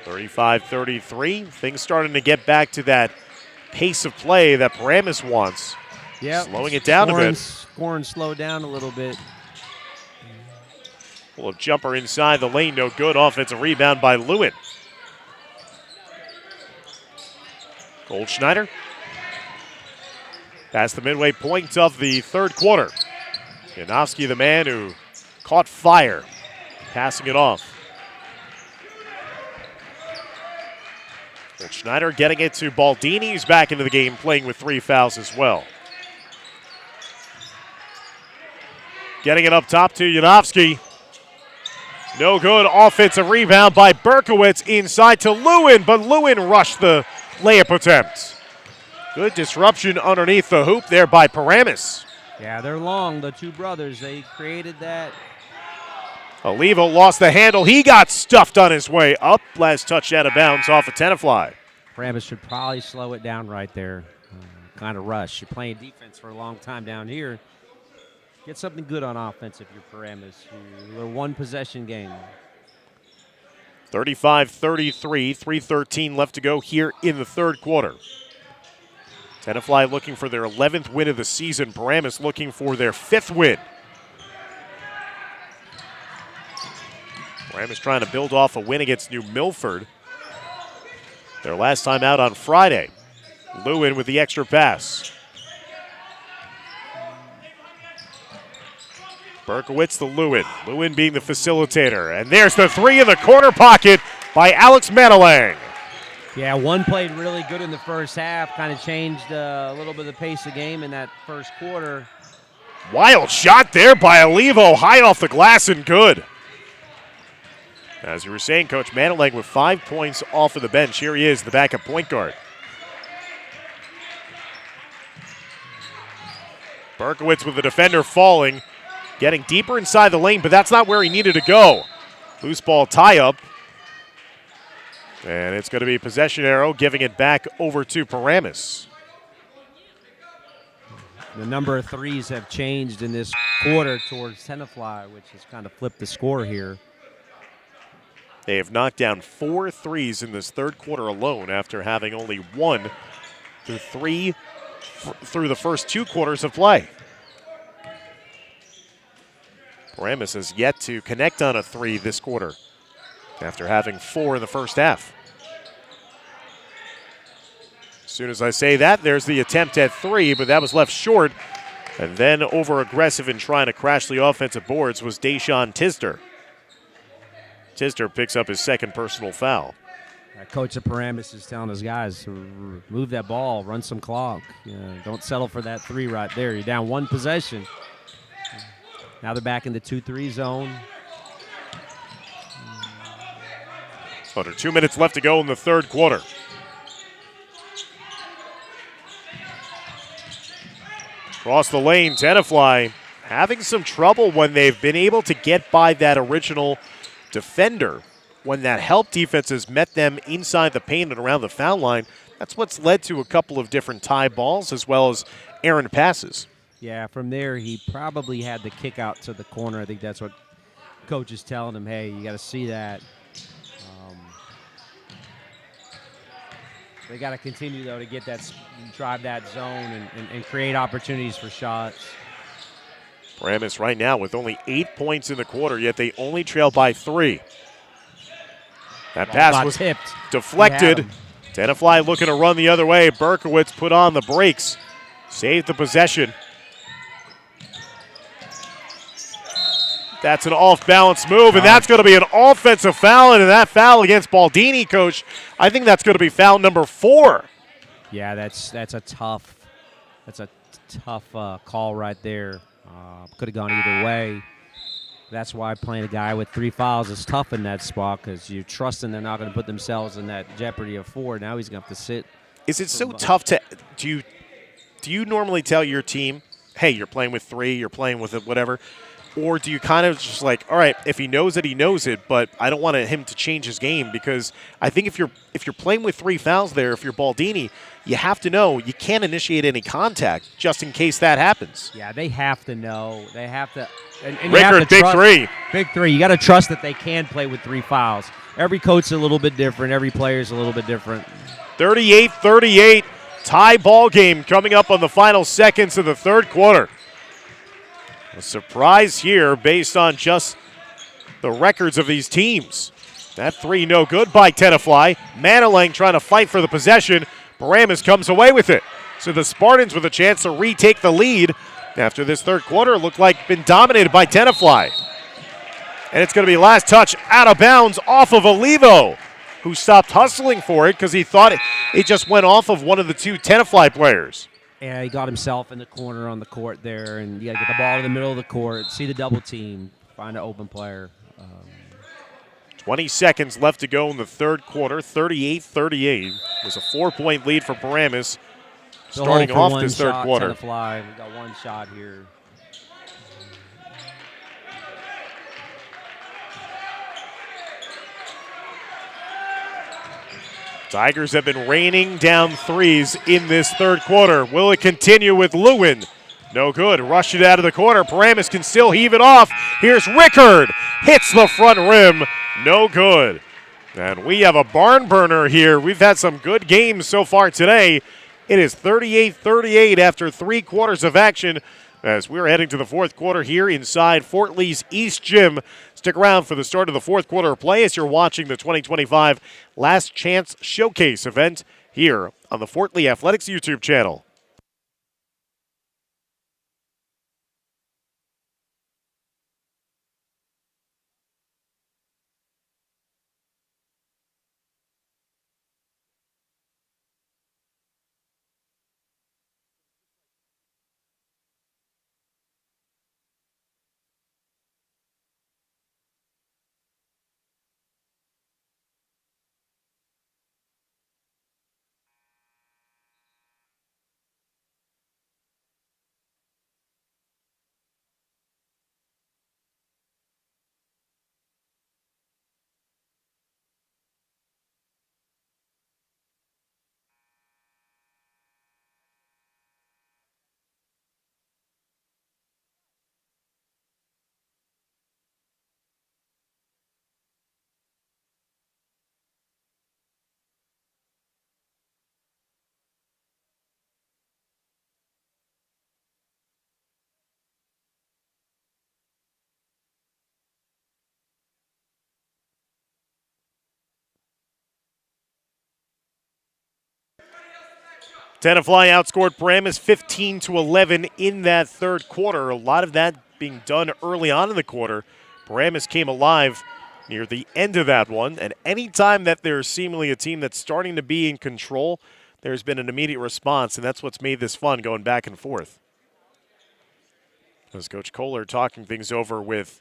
B: (35-33). Things starting to get back to that pace of play that Paramus wants.
C: Yeah,
B: slowing it down a bit.
C: Scoring slowed down a little bit.
B: Pull-up jumper inside the lane, no good. Offensive rebound by Lewin. Goldschneider. Past the midway point of the third quarter. Janowski, the man who caught fire, passing it off. Schneider getting it to Baldini. He's back into the game, playing with 3 fouls as well. Getting it up top to Janowski. No good. Offensive rebound by Berkowitz inside to Lewin, but Lewin rushed the layup attempt. Good disruption underneath the hoop there by Paramus.
C: Yeah, they're long, the two brothers. They created that.
B: Olivo lost the handle. He got stuffed on his way up. Last touch out of bounds off of Tenafly.
C: Paramus should probably slow it down right there. Kind of rush. You're playing defense for a long time down here. Get something good on offense if you're Paramus. You're a one-possession game.
B: 35-33, 3:13 left to go here in the third quarter. Tenafly looking for their 11th win of the season. Paramus looking for their 5th win. Paramus trying to build off a win against New Milford. Their last time out on Friday. Lewin with the extra pass. Berkowitz to Lewin. Lewin being the facilitator. And there's the three in the corner pocket by Alex Manalang.
C: Yeah, one played really good in the first half. Kind of changed a little bit of the pace of the game in that first quarter.
B: Wild shot there by Olivo. High off the glass and good. As you were saying, Coach, Manalang with 5 points off of the bench. Here he is, the backup point guard. Berkowitz with the defender falling. Getting deeper inside the lane, but that's not where he needed to go. Loose ball tie-up. And it's going to be possession arrow, giving it back over to Paramus.
C: The number of threes have changed in this quarter towards Tenafly, which has kind of flipped the score here.
B: They have knocked down 4 threes in this third quarter alone after having only 1 through 3 through the first 2 quarters of play. Paramus has yet to connect on a 3 this quarter after having 4 in the first half. As soon as I say that, there's the attempt at 3, but that was left short. And then over-aggressive in trying to crash the offensive boards was Deshaun Tisdor. Tisdor picks up his second personal foul.
C: Coach of Paramus is telling his guys to move that ball, run some clock. Don't settle for that 3 right there. You're down 1 possession. Now they're back in the 2-3 zone.
B: Under 2 minutes left to go in the third quarter. Across the lane, Tenafly having some trouble when they've been able to get by that original defender. When that help defense has met them inside the paint and around the foul line, that's what's led to a couple of different tie balls as well as errant passes.
C: Yeah, from there he probably had the kick out to the corner. I think that's what coach is telling him, hey, you got to see that. They got to continue, though, to get that, drive that zone and create opportunities for shots.
B: Paramus right now with only 8 points in the quarter, yet they only trail by 3. That pass was
C: tipped.
B: Deflected. Tenafly looking to run the other way. Berkowitz put on the brakes. Saved the possession. That's an off-balance move, and that's going to be an offensive foul, and that foul against Baldini, Coach, I think that's going to be foul number 4.
C: Yeah, that's a tough call right there. Could have gone either way. That's why playing a guy with 3 fouls is tough in that spot because you're trusting they're not going to put themselves in that jeopardy of 4. Now he's going to have to sit.
B: Is it so tough to do you normally tell your team, hey, you're playing with 3, you're playing with it, whatever? Or do you kind of just like, all right, if he knows it, he knows it, but I don't want him to change his game, because I think if you're playing with 3 fouls there, if you're Baldini, you have to know you can't initiate any contact just in case that happens.
C: Yeah, they have to know. They have to. And you
B: Rickard,
C: have to
B: big
C: trust,
B: three.
C: Big three. You got to trust that they can play with 3 fouls. Every coach is a little bit different. Every player is a little bit different.
B: 38-38, tie ball game coming up on the final seconds of the third quarter. A surprise here based on just the records of these teams. That 3 no good by Tenafly. Manilang trying to fight for the possession. Paramus comes away with it. So the Spartans with a chance to retake the lead after this third quarter looked like been dominated by Tenafly. And it's going to be last touch out of bounds off of Olivo, who stopped hustling for it because he thought it just went off of one of the 2 Tenafly players.
C: Yeah, he got himself in the corner on the court there, and you got to get the ball in the middle of the court, see the double team, find an open player.
B: 20 seconds left to go in the third quarter. 38-38. It was a 4-point lead for Paramus starting off this third quarter.
C: Tenafly. We got 1 shot here.
B: Tigers have been raining down threes in this third quarter. Will it continue with Lewin? No good. Rushed it out of the corner. Paramus can still heave it off. Here's Rickard. Hits the front rim. No good. And we have a barn burner here. We've had some good games so far today. It is 38-38 after 3 quarters of action as we're heading to the fourth quarter here inside Fort Lee's East Gym. Stick around for the start of the fourth quarter of play as you're watching the 2025 Last Chance Showcase event here on the Fort Lee Athletics YouTube channel. Tenafly outscored Paramus 15-11 in that third quarter. A lot of that being done early on in the quarter. Paramus came alive near the end of that one, and anytime that there's seemingly a team that's starting to be in control, there's been an immediate response, and that's what's made this fun going back and forth. As Coach Kohler talking things over with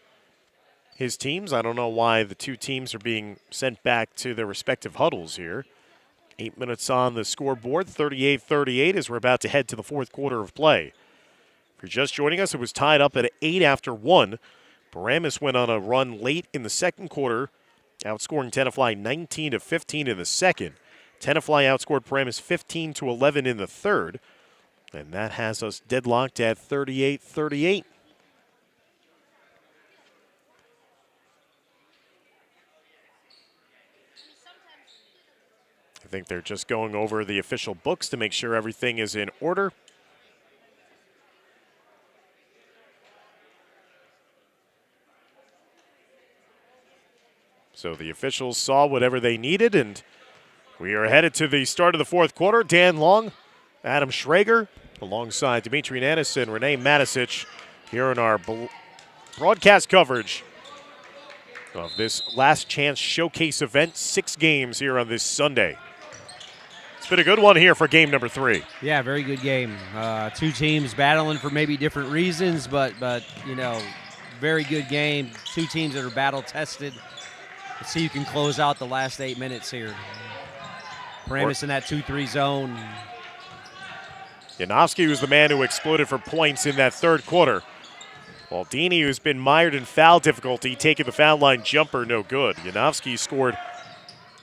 B: his teams, I don't know why the 2 teams are being sent back to their respective huddles here. 8 minutes on the scoreboard, 38-38 as we're about to head to the fourth quarter of play. If you're just joining us, it was tied up at 8 after 1. Paramus went on a run late in the second quarter, outscoring Tenafly 19-15 in the second. Tenafly outscored Paramus 15-11 in the third, and that has us deadlocked at 38-38. I think they're just going over the official books to make sure everything is in order. So the officials saw whatever they needed, and we are headed to the start of the fourth quarter. Dan Long, Adam Schrager, alongside Dimitri Nanis and Renee Matisic here in our broadcast coverage of this Last Chance Showcase event. 6 games here on this Sunday. It's been a good one here for game number 3.
C: Yeah, very good game. 2 teams battling for maybe different reasons, but you know, very good game. 2 teams that are battle tested. Let's see who can close out the last 8 minutes here. Paramus in that 2-3 zone.
B: Yanofsky was the man who exploded for points in that third quarter. Baldini, who's been mired in foul difficulty, taking the foul line jumper, no good. Janowski scored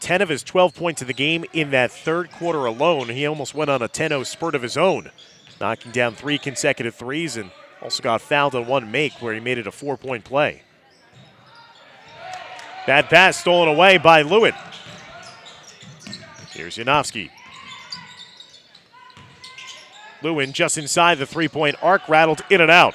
B: 10 of his 12 points in the game in that third quarter alone. He almost went on a 10-0 spurt of his own, knocking down 3 consecutive threes and also got fouled on one make where he made it a 4-point play. Bad pass stolen away by Lewin. Here's Janowski. Lewin just inside the 3-point arc, rattled in and out.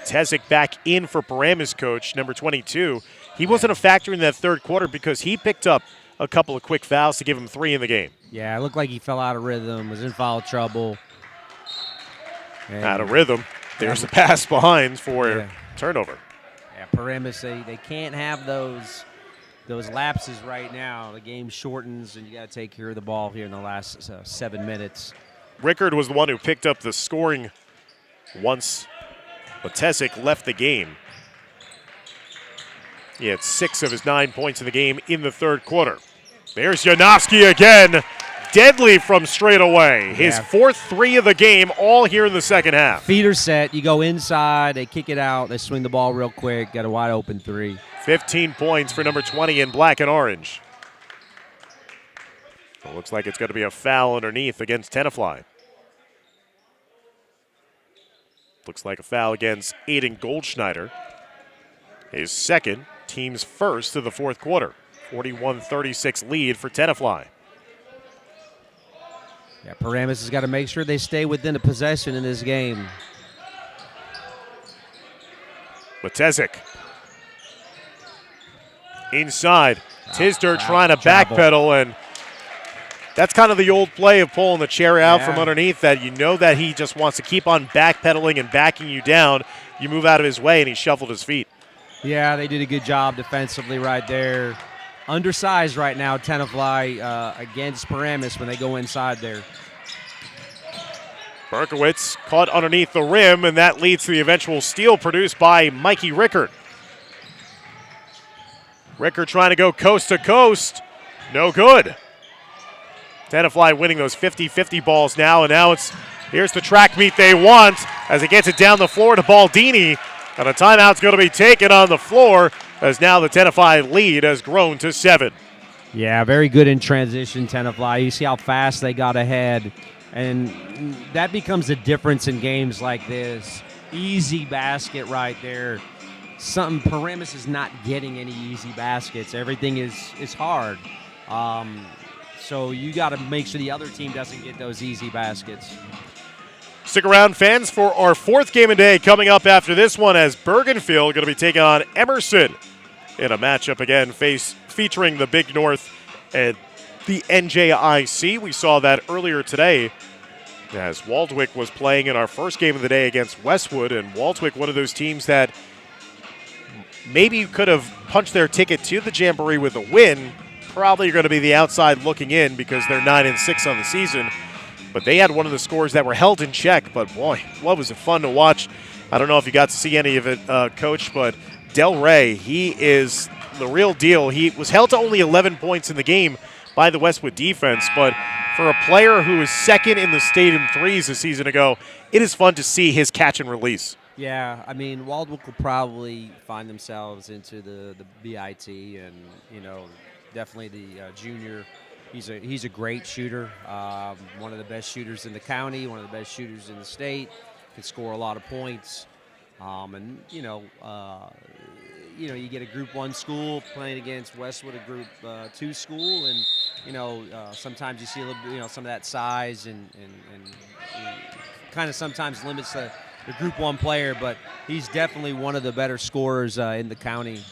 B: Tezic back in for Paramus coach, number 22. He wasn't a factor in that third quarter because he picked up a couple of quick fouls to give him 3 in the game.
C: Yeah, it looked like he fell out of rhythm, was in foul trouble. And
B: out of rhythm. There's the pass behind for turnover.
C: Yeah, Paramus, they can't have those lapses right now. The game shortens, and you got to take care of the ball here in the last 7 minutes.
B: Rickard was the one who picked up the scoring once Tezic left the game. He had 6 of his 9 points in the game in the third quarter. There's Janowski again. Deadly from straight away. His 4th 3 of the game, all here in the second half.
C: Feeder set. You go inside. They kick it out. They swing the ball real quick. Got a wide open 3.
B: 15 points for number 20 in black and orange. It looks like it's going to be a foul underneath against Tenafly. Looks like a foul against Aiden Goldschneider. His second, team's first of the fourth quarter. 41-36 lead for Tenafly.
C: Yeah, Paramus has got to make sure they stay within a possession in this game.
B: Tezic. Inside. Tisdale trying to backpedal, and that's kind of the old play of pulling the chair out from underneath that. You know that he just wants to keep on backpedaling and backing you down. You move out of his way, and he shuffled his feet.
C: Yeah, they did a good job defensively right there. Undersized right now, Tenafly against Paramus when they go inside there.
B: Berkowitz caught underneath the rim, and that leads to the eventual steal produced by Mikey Rickard. Rickard trying to go coast to coast. No good. Tenafly winning those 50-50 balls now, and now here's the track meet they want as it gets it down the floor to Baldini. And a timeout's going to be taken on the floor as now the Tenafly lead has grown to 7.
C: Yeah, very good in transition, Tenafly. You see how fast they got ahead. And that becomes a difference in games like this. Easy basket right there. Paramus is not getting any easy baskets. Everything is hard. So you got to make sure the other team doesn't get those easy baskets.
B: Stick around, fans, for our 4th game of the day coming up after this one as Bergenfield going to be taking on Emerson in a matchup again featuring the Big North and the NJIC. We saw that earlier today as Waldwick was playing in our first game of the day against Westwood, and Waldwick, one of those teams that maybe could have punched their ticket to the Jamboree with a win. Probably going to be the outside looking in because they're 9-6 on the season. But they had one of the scores that were held in check. But, boy, what was it fun to watch. I don't know if you got to see any of it, Coach, but Del Rey, he is the real deal. He was held to only 11 points in the game by the Westwood defense. But for a player who was second in the state in threes a season ago, it is fun to see his catch and release.
C: Yeah, I mean, Waldwick will probably find themselves into the BIT and, definitely the junior. He's a great shooter, one of the best shooters in the county, one of the best shooters in the state. Can score a lot of points, you get a Group 1 school playing against Westwood, a Group 2 school, and sometimes you see a little, some of that size and kind of sometimes limits the Group 1 player, but he's definitely one of the better scorers in the county.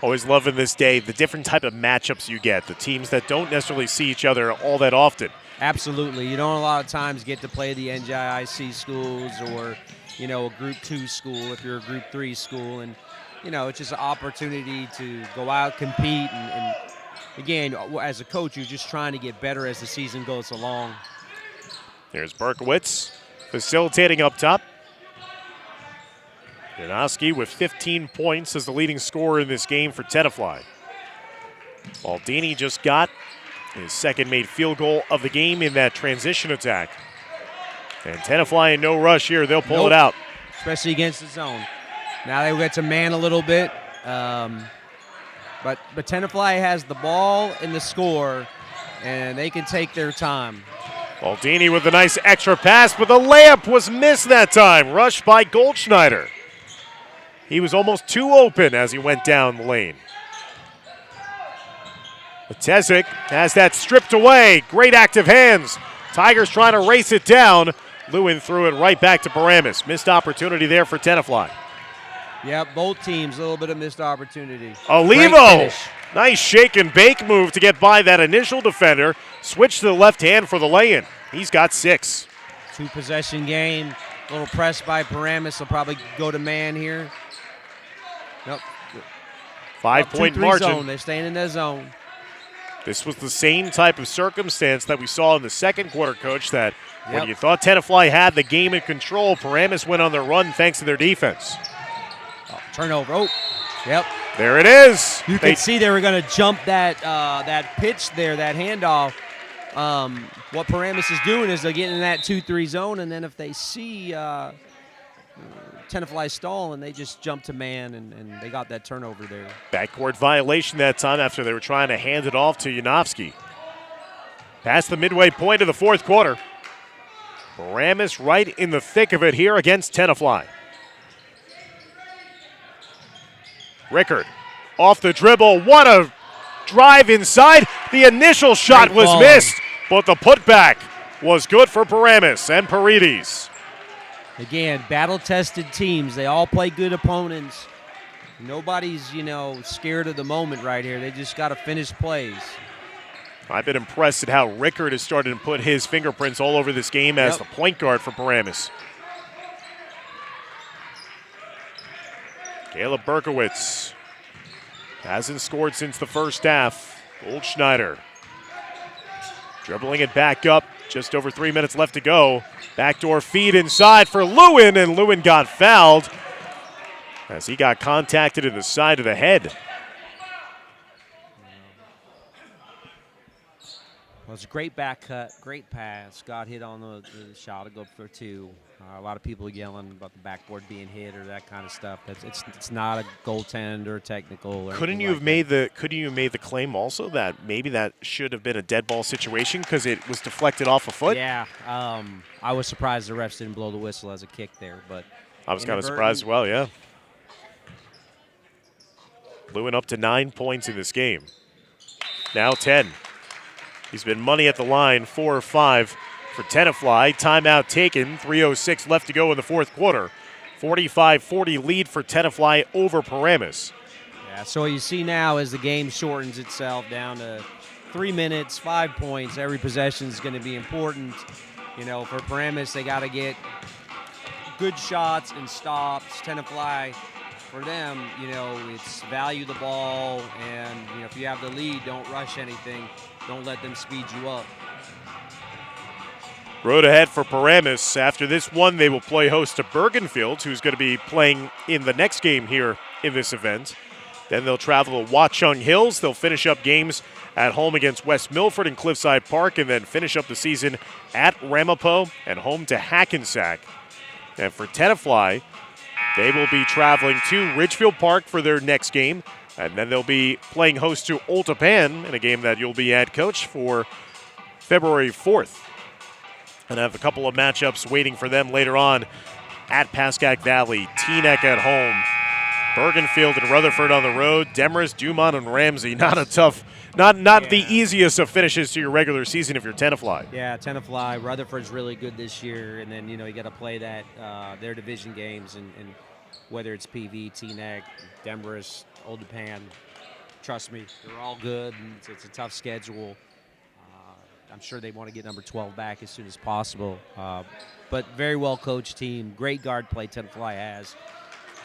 B: Always loving this day, the different type of matchups you get, the teams that don't necessarily see each other all that often.
C: Absolutely. You don't a lot of times get to play the NJIC schools or, a Group 2 school if you're a Group 3 school. And, it's just an opportunity to go out, compete. And again, as a coach, you're just trying to get better as the season goes along.
B: There's Berkowitz facilitating up top. Janowski with 15 points as the leading scorer in this game for Tenafly. Baldini just got his second made field goal of the game in that transition attack. And Tenafly in no rush here. They'll pull it out.
C: Especially against the zone. Now they get to man a little bit. But Tenafly has the ball and the score, and they can take their time.
B: Baldini with a nice extra pass, but the layup was missed that time. Rushed by Goldschneider. He was almost too open as he went down the lane. Tezic has that stripped away. Great active hands. Tigers trying to race it down. Lewin threw it right back to Paramus. Missed opportunity there for Tenafly.
C: Yep, both teams, a little bit of missed opportunity.
B: Olivo, nice shake and bake move to get by that initial defender. Switch to the left hand for the lay-in. He's got 6.
C: 2-possession game. A little press by Paramus. He'll probably go to man here. Nope.
B: 5-point margin.
C: Zone. They're staying in their zone.
B: This was the same type of circumstance that we saw in the second quarter, Coach, that when you thought Tenafly had the game in control, Paramus went on the run thanks to their defense.
C: Turnover. Oh, yep.
B: There it is.
C: You could see they were going to jump that pitch there, that handoff. What Paramus is doing is they're getting in that 2-3 zone, and then if they see Tenafly stall, and they just jump to man, and they got that turnover there.
B: Backcourt violation that time after they were trying to hand it off to Yanofsky. Past the midway point of the fourth quarter. Paramus right in the thick of it here against Tenafly. Rickard off the dribble. What a drive inside. The initial shot was missed, but the putback was good for Paramus and Paredes.
C: Again, battle-tested teams. They all play good opponents. Nobody's, scared of the moment right here. They just got to finish plays.
B: I've been impressed at how Rickard has started to put his fingerprints all over this game as the point guard for Paramus. Caleb Berkowitz hasn't scored since the first half. Goldschneider dribbling it back up. Just over 3 minutes left to go. Backdoor feed inside for Lewin, and Lewin got fouled as he got contacted in the side of the head.
C: Well, it was a great back cut, great pass. Got hit on the shot to go for 2. A lot of people yelling about the backboard being hit or that kind of stuff. It's not a goaltend or technical. Or
B: couldn't you have made the claim also that maybe that should have been a dead ball situation because it was deflected off a foot?
C: Yeah, I was surprised the refs didn't blow the whistle as a kick there, but
B: I was kind of surprised as well. Yeah. Lewin up to 9 points in this game. Now 10. He's been money at the line, 4 or 5 for Tenafly. Timeout taken, 3:06 left to go in the fourth quarter. 45-40 lead for Tenafly over Paramus.
C: Yeah, so what you see now is the game shortens itself down to 3 minutes, 5 points. Every possession is going to be important. For Paramus, they got to get good shots and stops. Tenafly, for them, it's value the ball, and if you have the lead, don't rush anything. Don't let them speed you up.
B: Road ahead for Paramus. After this one, they will play host to Bergen, who's going to be playing in the next game here in this event. Then they'll travel to Watchung Hills. They'll finish up games at home against West Milford and Cliffside Park, and then finish up the season at Ramapo and home to Hackensack. And for Tenafly, they will be traveling to Ridgefield Park for their next game, and then they'll be playing host to Oltapan in a game that you'll be at, Coach, for February 4th. And have a couple of matchups waiting for them later on at Pascack Valley, Teaneck at home, Bergenfield and Rutherford on the road, Demorest, Dumont, and Ramsey. Not the easiest of finishes to your regular season if you're Tenafly.
C: Yeah, Tenafly. Rutherford's really good this year, and then you got to play that their division games, and whether it's PV, Teaneck, Demorest, Oldapan. Trust me, they're all good, and it's a tough schedule. I'm sure they want to get number 12 back as soon as possible. But very well coached team, great guard play Tenafly has.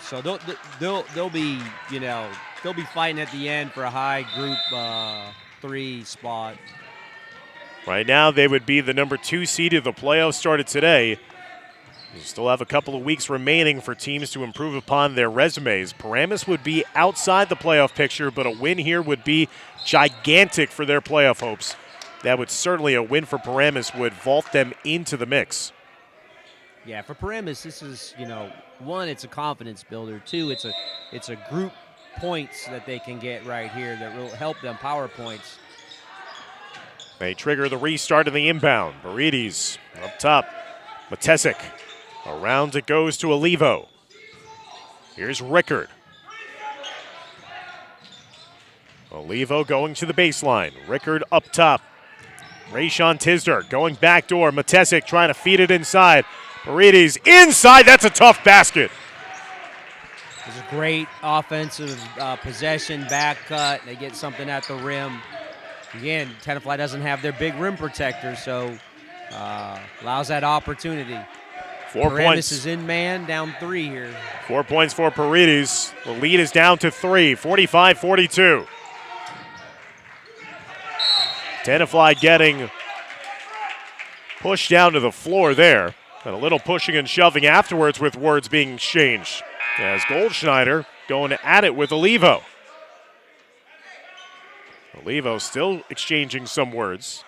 C: So they'll be they'll be fighting at the end for a high group 3 spot.
B: Right now they would be the number 2 seed if the playoffs started today. You still have a couple of weeks remaining for teams to improve upon their resumes. Paramus would be outside the playoff picture, but a win here would be gigantic for their playoff hopes. That would certainly, a win for Paramus would vault them into the mix.
C: Yeah, for Paramus, this is, one, it's a confidence builder. Two, it's a group points that they can get right here that will help them, power points.
B: They trigger the restart of the inbound. Barides up top. Matesic. Around it goes to Olivo. Here's Rickard. Olivo going to the baseline. Rickard up top. Rayshawn Tisdale going backdoor. Matesic trying to feed it inside. Barides inside. That's a tough basket.
C: It's a great offensive possession, back cut. They get something at the rim. Again, Tenafly doesn't have their big rim protector, so allows that opportunity.
B: 4
C: Paramus
B: points.
C: is in man, down 3 here.
B: 4 points for Barides. The lead is down to 3, 45-42. Tenafly getting pushed down to the floor there. And a little pushing and shoving afterwards with words being exchanged. As Goldschneider going at it with Olivo. Olivo still exchanging some words.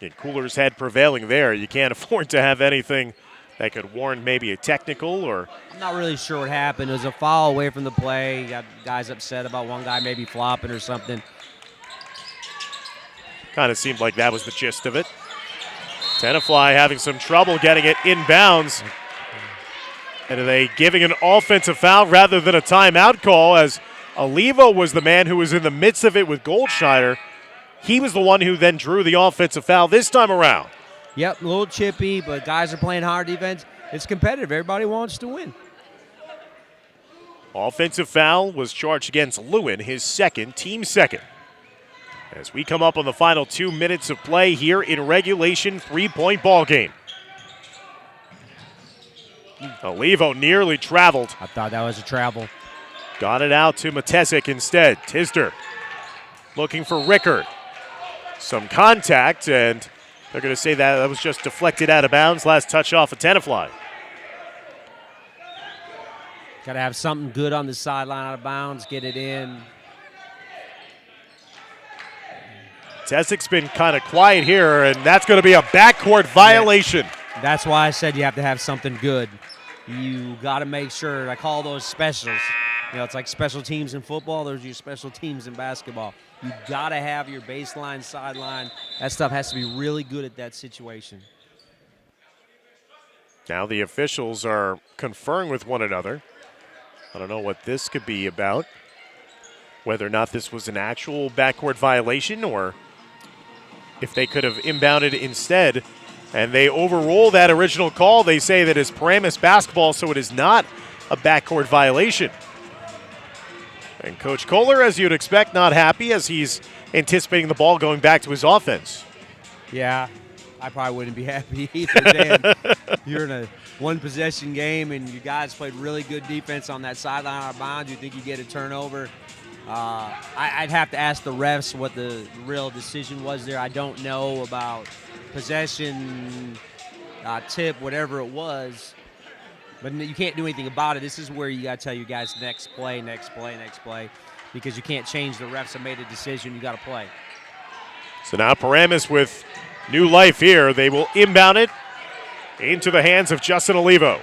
B: And cooler's head prevailing there. You can't afford to have anything that could warrant maybe a technical or...
C: I'm not really sure what happened. It was a foul away from the play. You got guys upset about one guy maybe flopping or something.
B: Kind of seemed like that was the gist of it. Tenafly having some trouble getting it inbounds. And are they giving an offensive foul rather than a timeout call, as Olivo was the man who was in the midst of it with Goldschneider. He was the one who then drew the offensive foul this time around.
C: Yep, a little chippy, but guys are playing hard defense. It's competitive. Everybody wants to win.
B: Offensive foul was charged against Lewin, his second, team second. As we come up on the final 2 minutes of play here in regulation, 3-point ball game. Olivo nearly traveled.
C: I thought that was a travel.
B: Got it out to Matesic instead. Tisdale looking for Rickard. Some contact, and they're going to say that was just deflected out of bounds. Last touch off of Tenafly.
C: Got to have something good on the sideline out of bounds, get it in.
B: Tesic's been kind of quiet here, and that's going to be a backcourt violation.
C: Yeah. That's why I said you have to have something good. You got to make sure, I call those specials. It's like special teams in football. There's your special teams in basketball. You got to have your baseline, sideline. That stuff has to be really good at that situation.
B: Now the officials are conferring with one another. I don't know what this could be about, whether or not this was an actual backcourt violation or if they could have inbounded instead. And they overrule that original call. They say that it's Paramus basketball, so it is not a backcourt violation. And Coach Kohler, as you'd expect, not happy as he's anticipating the ball going back to his offense.
C: Yeah, I probably wouldn't be happy either, Dan. You're in a one-possession game, and you guys played really good defense on that sideline out of bounds. You think you get a turnover. I'd have to ask the refs what the real decision was there. I don't know about possession, tip, whatever it was. But you can't do anything about it. This is where you got to tell you guys next play, because you can't change. The refs have made a decision. You got to play.
B: So now Paramus with new life here. They will inbound it into the hands of Justin Olivo.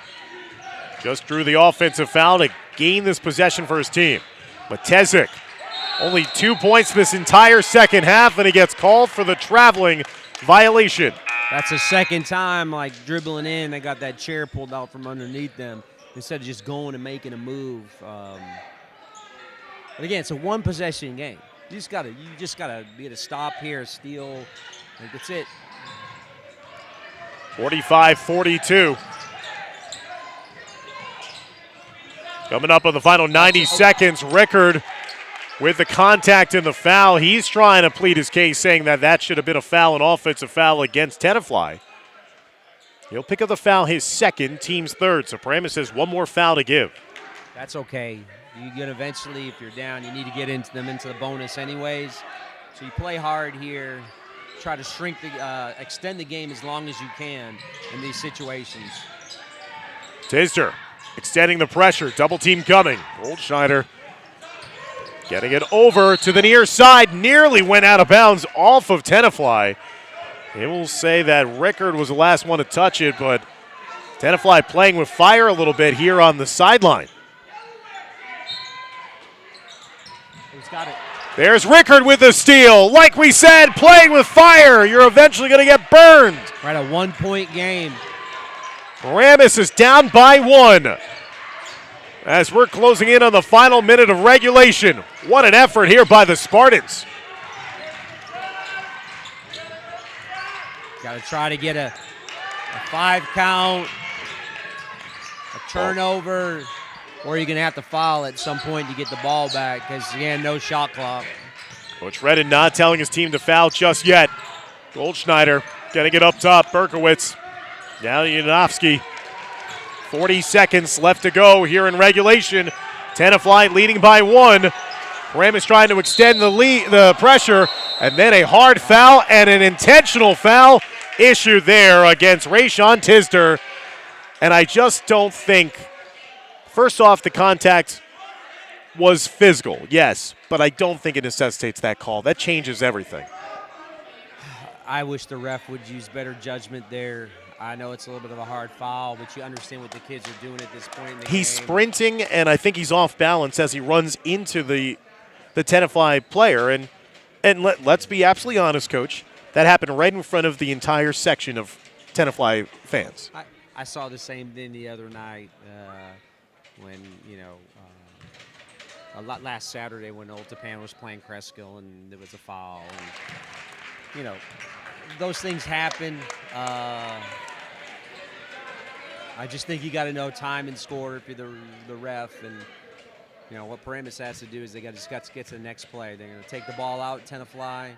B: Just drew the offensive foul to gain this possession for his team. Matesic, only 2 points this entire second half, and he gets called for the traveling violation.
C: That's the second time, dribbling in, they got that chair pulled out from underneath them instead of just going and making a move. But again, it's a one-possession game. You just gotta be able to stop here, steal. That's it.
B: 45-42. Coming up on the final 90 seconds, Rickard with the contact and the foul. He's trying to plead his case, saying that should have been a foul, an offensive foul against Tenafly. He'll pick up the foul, his second, team's third. So Paramus has one more foul to give.
C: That's okay. You get eventually, if you're down, you need to get into the bonus anyways. So you play hard here. Try to extend the game as long as you can in these situations.
B: Tisdale extending the pressure, double team coming. Goldschneider Getting it over to the near side, nearly went out of bounds off of Tenafly. They will say that Rickard was the last one to touch it, but Tenafly playing with fire a little bit here on the sideline.
C: He's got it.
B: There's Rickard with the steal. Like we said, playing with fire, you're eventually going to get burned.
C: Right, a 1-point game.
B: Paramus is down by 1. As we're closing in on the final minute of regulation. What an effort here by the Spartans.
C: Got to try to get a 5 count, a turnover, or you're going to have to foul at some point to get the ball back because, again, no shot clock.
B: Coach Redden not telling his team to foul just yet. Goldschneider getting it up top. Berkowitz. Now Yanovsky. 40 seconds left to go here in regulation. Tenafly leading by 1. Paramus trying to extend the pressure, and then a hard foul and an intentional foul issued there against Rayshawn Tisder. And I just don't think, first off, the contact was physical, yes, but I don't think it necessitates that call. That changes everything.
C: I wish the ref would use better judgment there. I know it's a little bit of a hard foul, but you understand what the kids are doing at this point in the game.
B: He's sprinting, and I think he's off balance as he runs into the Tenafly player. And let's be absolutely honest, Coach. That happened right in front of the entire section of Tenafly fans.
C: I saw the same thing the other night when, last Saturday when Ultapan was playing Kreskill and there was a foul. And, those things happen. I just think you got to know time and score if you're the ref. And, what Paramus has to do is they just got to get to the next play. They're going to take the ball out, Tenafly.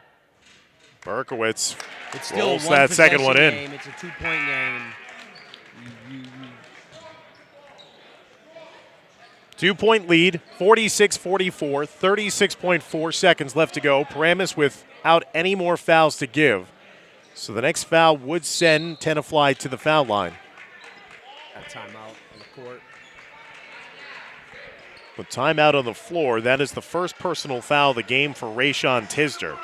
B: Berkowitz
C: it's still
B: rolls that second one in.
C: It's a 2-point game.
B: 2-point lead, 46-44, 36.4 seconds left to go. Paramus without any more fouls to give. So the next foul would send Tenafly to the foul line.
C: Got a timeout on the court.
B: With timeout on the floor, that is the first personal foul of the game for Rayshawn Tisder.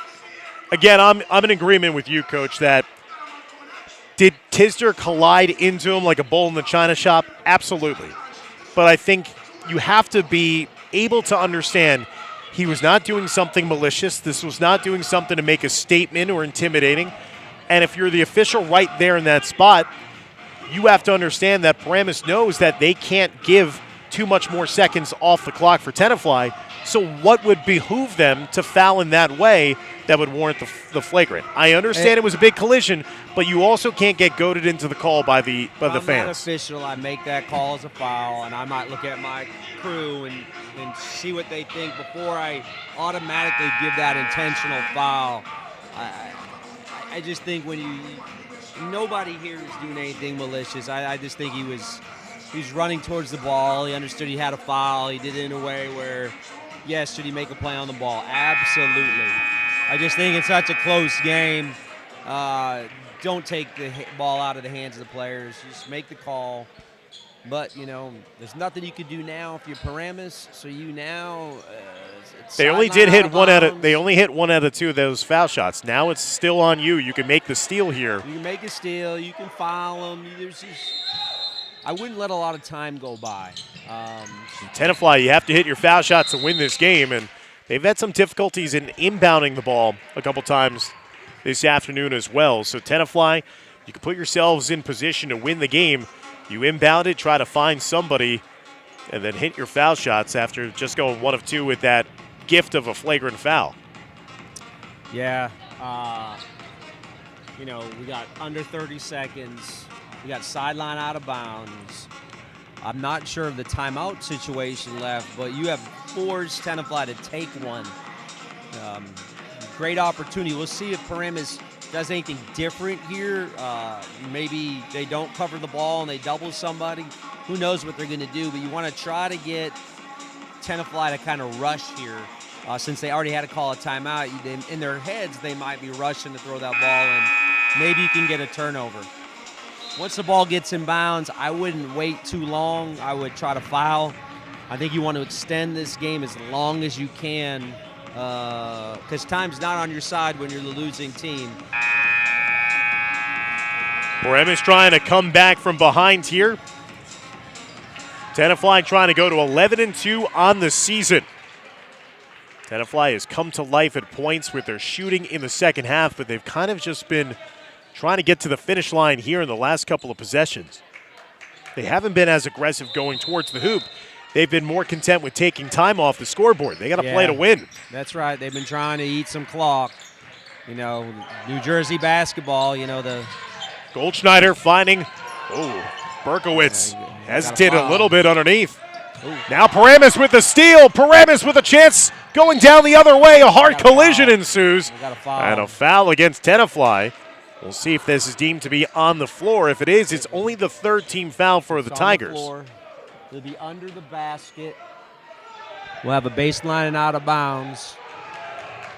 B: Again, I'm in agreement with you, Coach, that did Tisder collide into him like a bull in the china shop? Absolutely. But I think you have to be able to understand he was not doing something malicious. This was not doing something to make a statement or intimidating. And if you're the official right there in that spot, you have to understand that Paramus knows that they can't give too much more seconds off the clock for Tenafly. So what would behoove them to foul in that way that would warrant the flagrant? I understand it was a big collision, but you also can't get goaded into the call by the fans.
C: I'm not official. I make that call as a foul, and I might look at my crew and see what they think before I automatically give that intentional foul. I just think when nobody here is doing anything malicious. I just think he's running towards the ball. He understood he had a foul. He did it in a way where, yes, should he make a play on the ball? Absolutely. I just think it's such a close game. Don't take the ball out of the hands of the players. Just make the call. But, there's nothing you could do now if you're Paramus. So
B: they only did hit one out of. They only hit 1 out of 2 of those foul shots. Now it's still on you. You can make the steal here.
C: You can make a steal. You can foul them. I wouldn't let a lot of time go by.
B: Tenafly, you have to hit your foul shots to win this game, and they've had some difficulties in inbounding the ball a couple times this afternoon as well. So Tenafly, you can put yourselves in position to win the game. You inbound it, try to find somebody, and then hit your foul shots after just going 1 of 2 with that gift of a flagrant foul.
C: Yeah. We got under 30 seconds. We got sideline out of bounds. I'm not sure of the timeout situation left, but you have forced Tenafly to take one. Great opportunity. We'll see if Paramus does anything different here. Maybe they don't cover the ball and they double somebody. Who knows what they're going to do, but you want to try to get Tenafly to kind of rush here. Since they already had to call a timeout, in their heads they might be rushing to throw that ball in. Maybe you can get a turnover. Once the ball gets in bounds, I wouldn't wait too long. I would try to foul. I think you want to extend this game as long as you can because time's not on your side when you're the losing team.
B: Paramus trying to come back from behind here. Tenafly trying to go to 11-2 on the season. Tenafly has come to life at points with their shooting in the second half, but they've kind of just been trying to get to the finish line here in the last couple of possessions. They haven't been as aggressive going towards the hoop. They've been more content with taking time off the scoreboard. They got to play to win.
C: That's right. They've been trying to eat some clock. You know, New Jersey basketball, you know, the
B: Goldschneider finding, Berkowitz hesitated a little bit underneath.
C: Ooh.
B: Now Paramus with the steal. Paramus with a chance going down the other way. A hard collision ensues. And a foul against Tenafly. We'll see if this is deemed to be on the floor. If it is, it's only the third team foul for the Tigers.
C: They'll be under the basket. We'll have a baseline and out of bounds.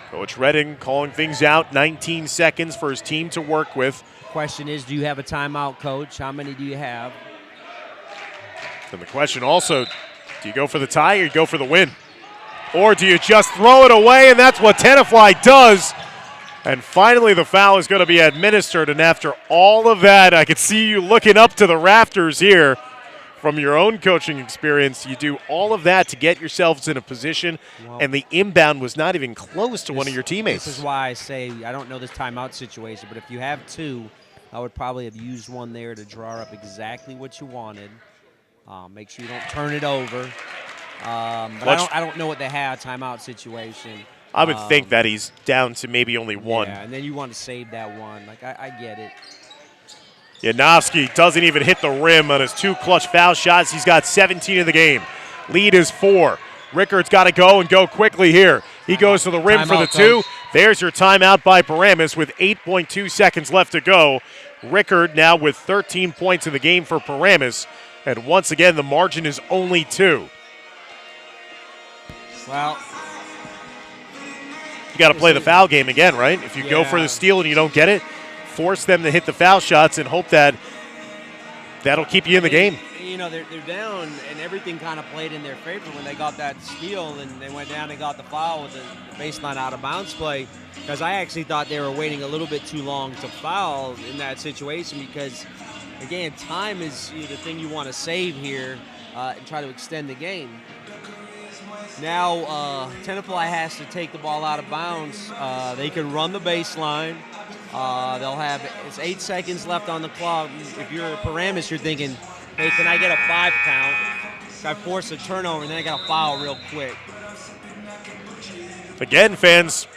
B: Coach Redding calling things out. 19 seconds for his team to work with.
C: Question is, do you have a timeout, Coach? How many do you have?
B: And the question also, do you go for the tie or you go for the win? Or do you just throw it away? And that's what Tenafly does. And finally the foul is going to be administered. And after all of that, I could see you looking up to the rafters here. From your own coaching experience, you do all of that to get yourselves in a position, and the inbound was not even close to one of your teammates.
C: This is why I say I don't know this timeout situation, but if you have two, I would probably have used one there to draw up exactly what you wanted. Make sure you don't turn it over. But I don't know what they have timeout situation.
B: I would think that he's down to maybe only one.
C: Yeah, and then you want to save that one. Like I get it.
B: Janowski doesn't even hit the rim on his two clutch foul shots. He's got 17 in the game. Lead is 4. Rickard's got to go and go quickly here. He goes to the rim for the 2. There's your timeout by Paramus with 8.2 seconds left to go. Rickard now with 13 points in the game for Paramus. And once again, the margin is only 2.
C: Well,
B: you got to play the foul game again, right? If you go for the steal and you don't get it, force them to hit the foul shots and hope that that'll keep you in the game.
C: You know, they're down, and everything kind of played in their favor when they got that steal, and they went down and got the foul with the baseline out-of-bounds play, because I actually thought they were waiting a little bit too long to foul in that situation because, again, time is the thing you want to save here and try to extend the game. Now, Tenafly has to take the ball out of bounds. They can run the baseline. They'll have, it's 8 seconds left on the clock. If you're Paramus, you're thinking, hey, can I get a 5 count? Can I force a turnover, and then I got to foul real quick.
B: Again, fans,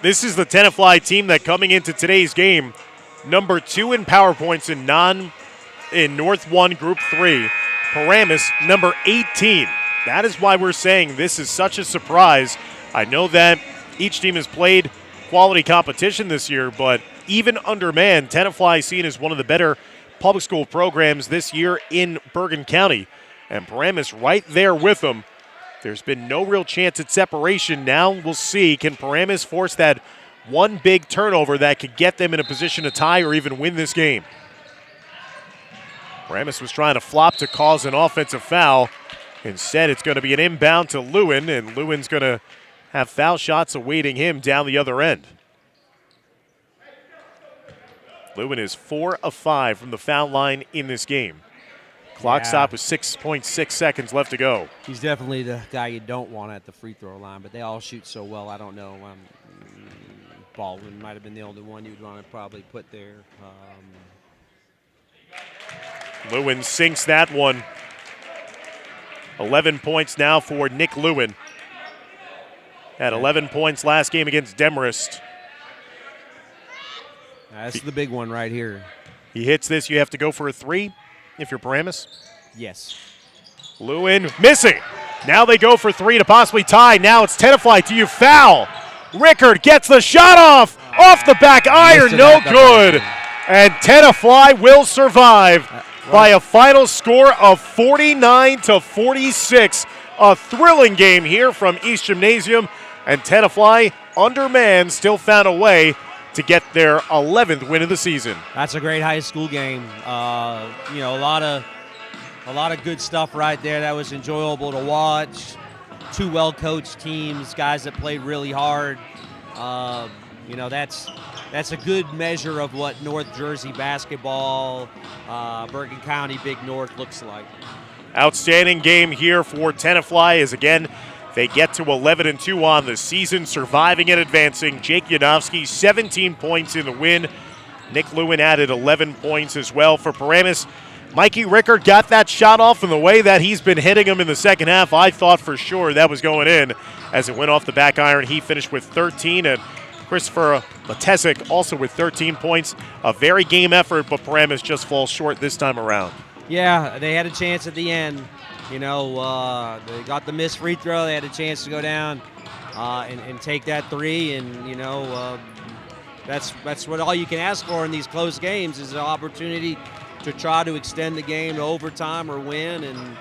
B: this is the Tenafly team that coming into today's game, number 2 in power points in North 1 Group 3. Paramus, number 18. That is why we're saying this is such a surprise. I know that each team has played quality competition this year, but even undermanned, Tenafly is seen as one of the better public school programs this year in Bergen County. And Paramus right there with them. There's been no real chance at separation. Now we'll see, can Paramus force that one big turnover that could get them in a position to tie or even win this game? Paramus was trying to flop to cause an offensive foul. Instead, it's going to be an inbound to Lewin, and Lewin's going to have foul shots awaiting him down the other end. Lewin is 4 of 5 from the foul line in this game. Clock stop with 6.6 seconds left to go.
C: He's definitely the guy you don't want at the free throw line, but they all shoot so well. I don't know. Baldwin might have been the only one you'd want to probably put there.
B: Lewin sinks that one. 11 points now for Nick Lewin. Had 11 points last game against Demarest.
C: That's the big one right here.
B: He hits this, you have to go for a 3 if you're Paramus.
C: Yes.
B: Lewin missing. Now they go for 3 to possibly tie. Now it's Tenafly. Do you foul? Rickard gets the shot off the back iron. No good. And Tenafly will survive by a final score of 49-46. A thrilling game here from East Gymnasium. And Tenafly, undermanned, still found a way to get their 11th win of the season.
C: That's a great high school game. A lot of A lot of good stuff right there. That was enjoyable to watch. Two well-coached teams, guys that played really hard. That's a good measure of what North Jersey basketball, Bergen County, Big North looks like.
B: Outstanding game here for Tenafly as, again, they get to 11-2 on the season, surviving and advancing. Jake Yanofsky, 17 points in the win. Nick Lewin added 11 points as well for Paramus. Mikey Rickard got that shot off in the way that he's been hitting him in the second half. I thought for sure that was going in as it went off the back iron. He finished with 13, and Christopher Matesic also with 13 points. A very game effort, but Paramus just falls short this time around.
C: Yeah, they had a chance at the end. They got the missed free throw. They had a chance to go down and take that three, and that's what all you can ask for in these close games is an opportunity to try to extend the game to overtime or win. And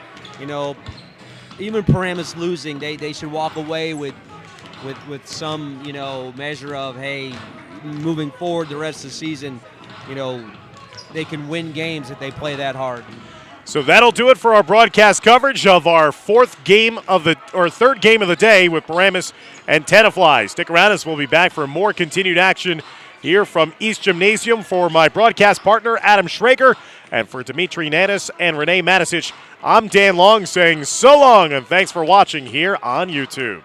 C: even Paramus losing, they should walk away with some measure of, hey, moving forward the rest of the season, they can win games if they play that hard.
B: So that'll do it for our broadcast coverage of our third game of the day with Paramus and Tenafly. Stick around as we'll be back for more continued action here from East Gymnasium. For my broadcast partner, Adam Schrager, and for Dimitri Nanis and Renee Matisic, I'm Dan Long saying so long and thanks for watching here on YouTube.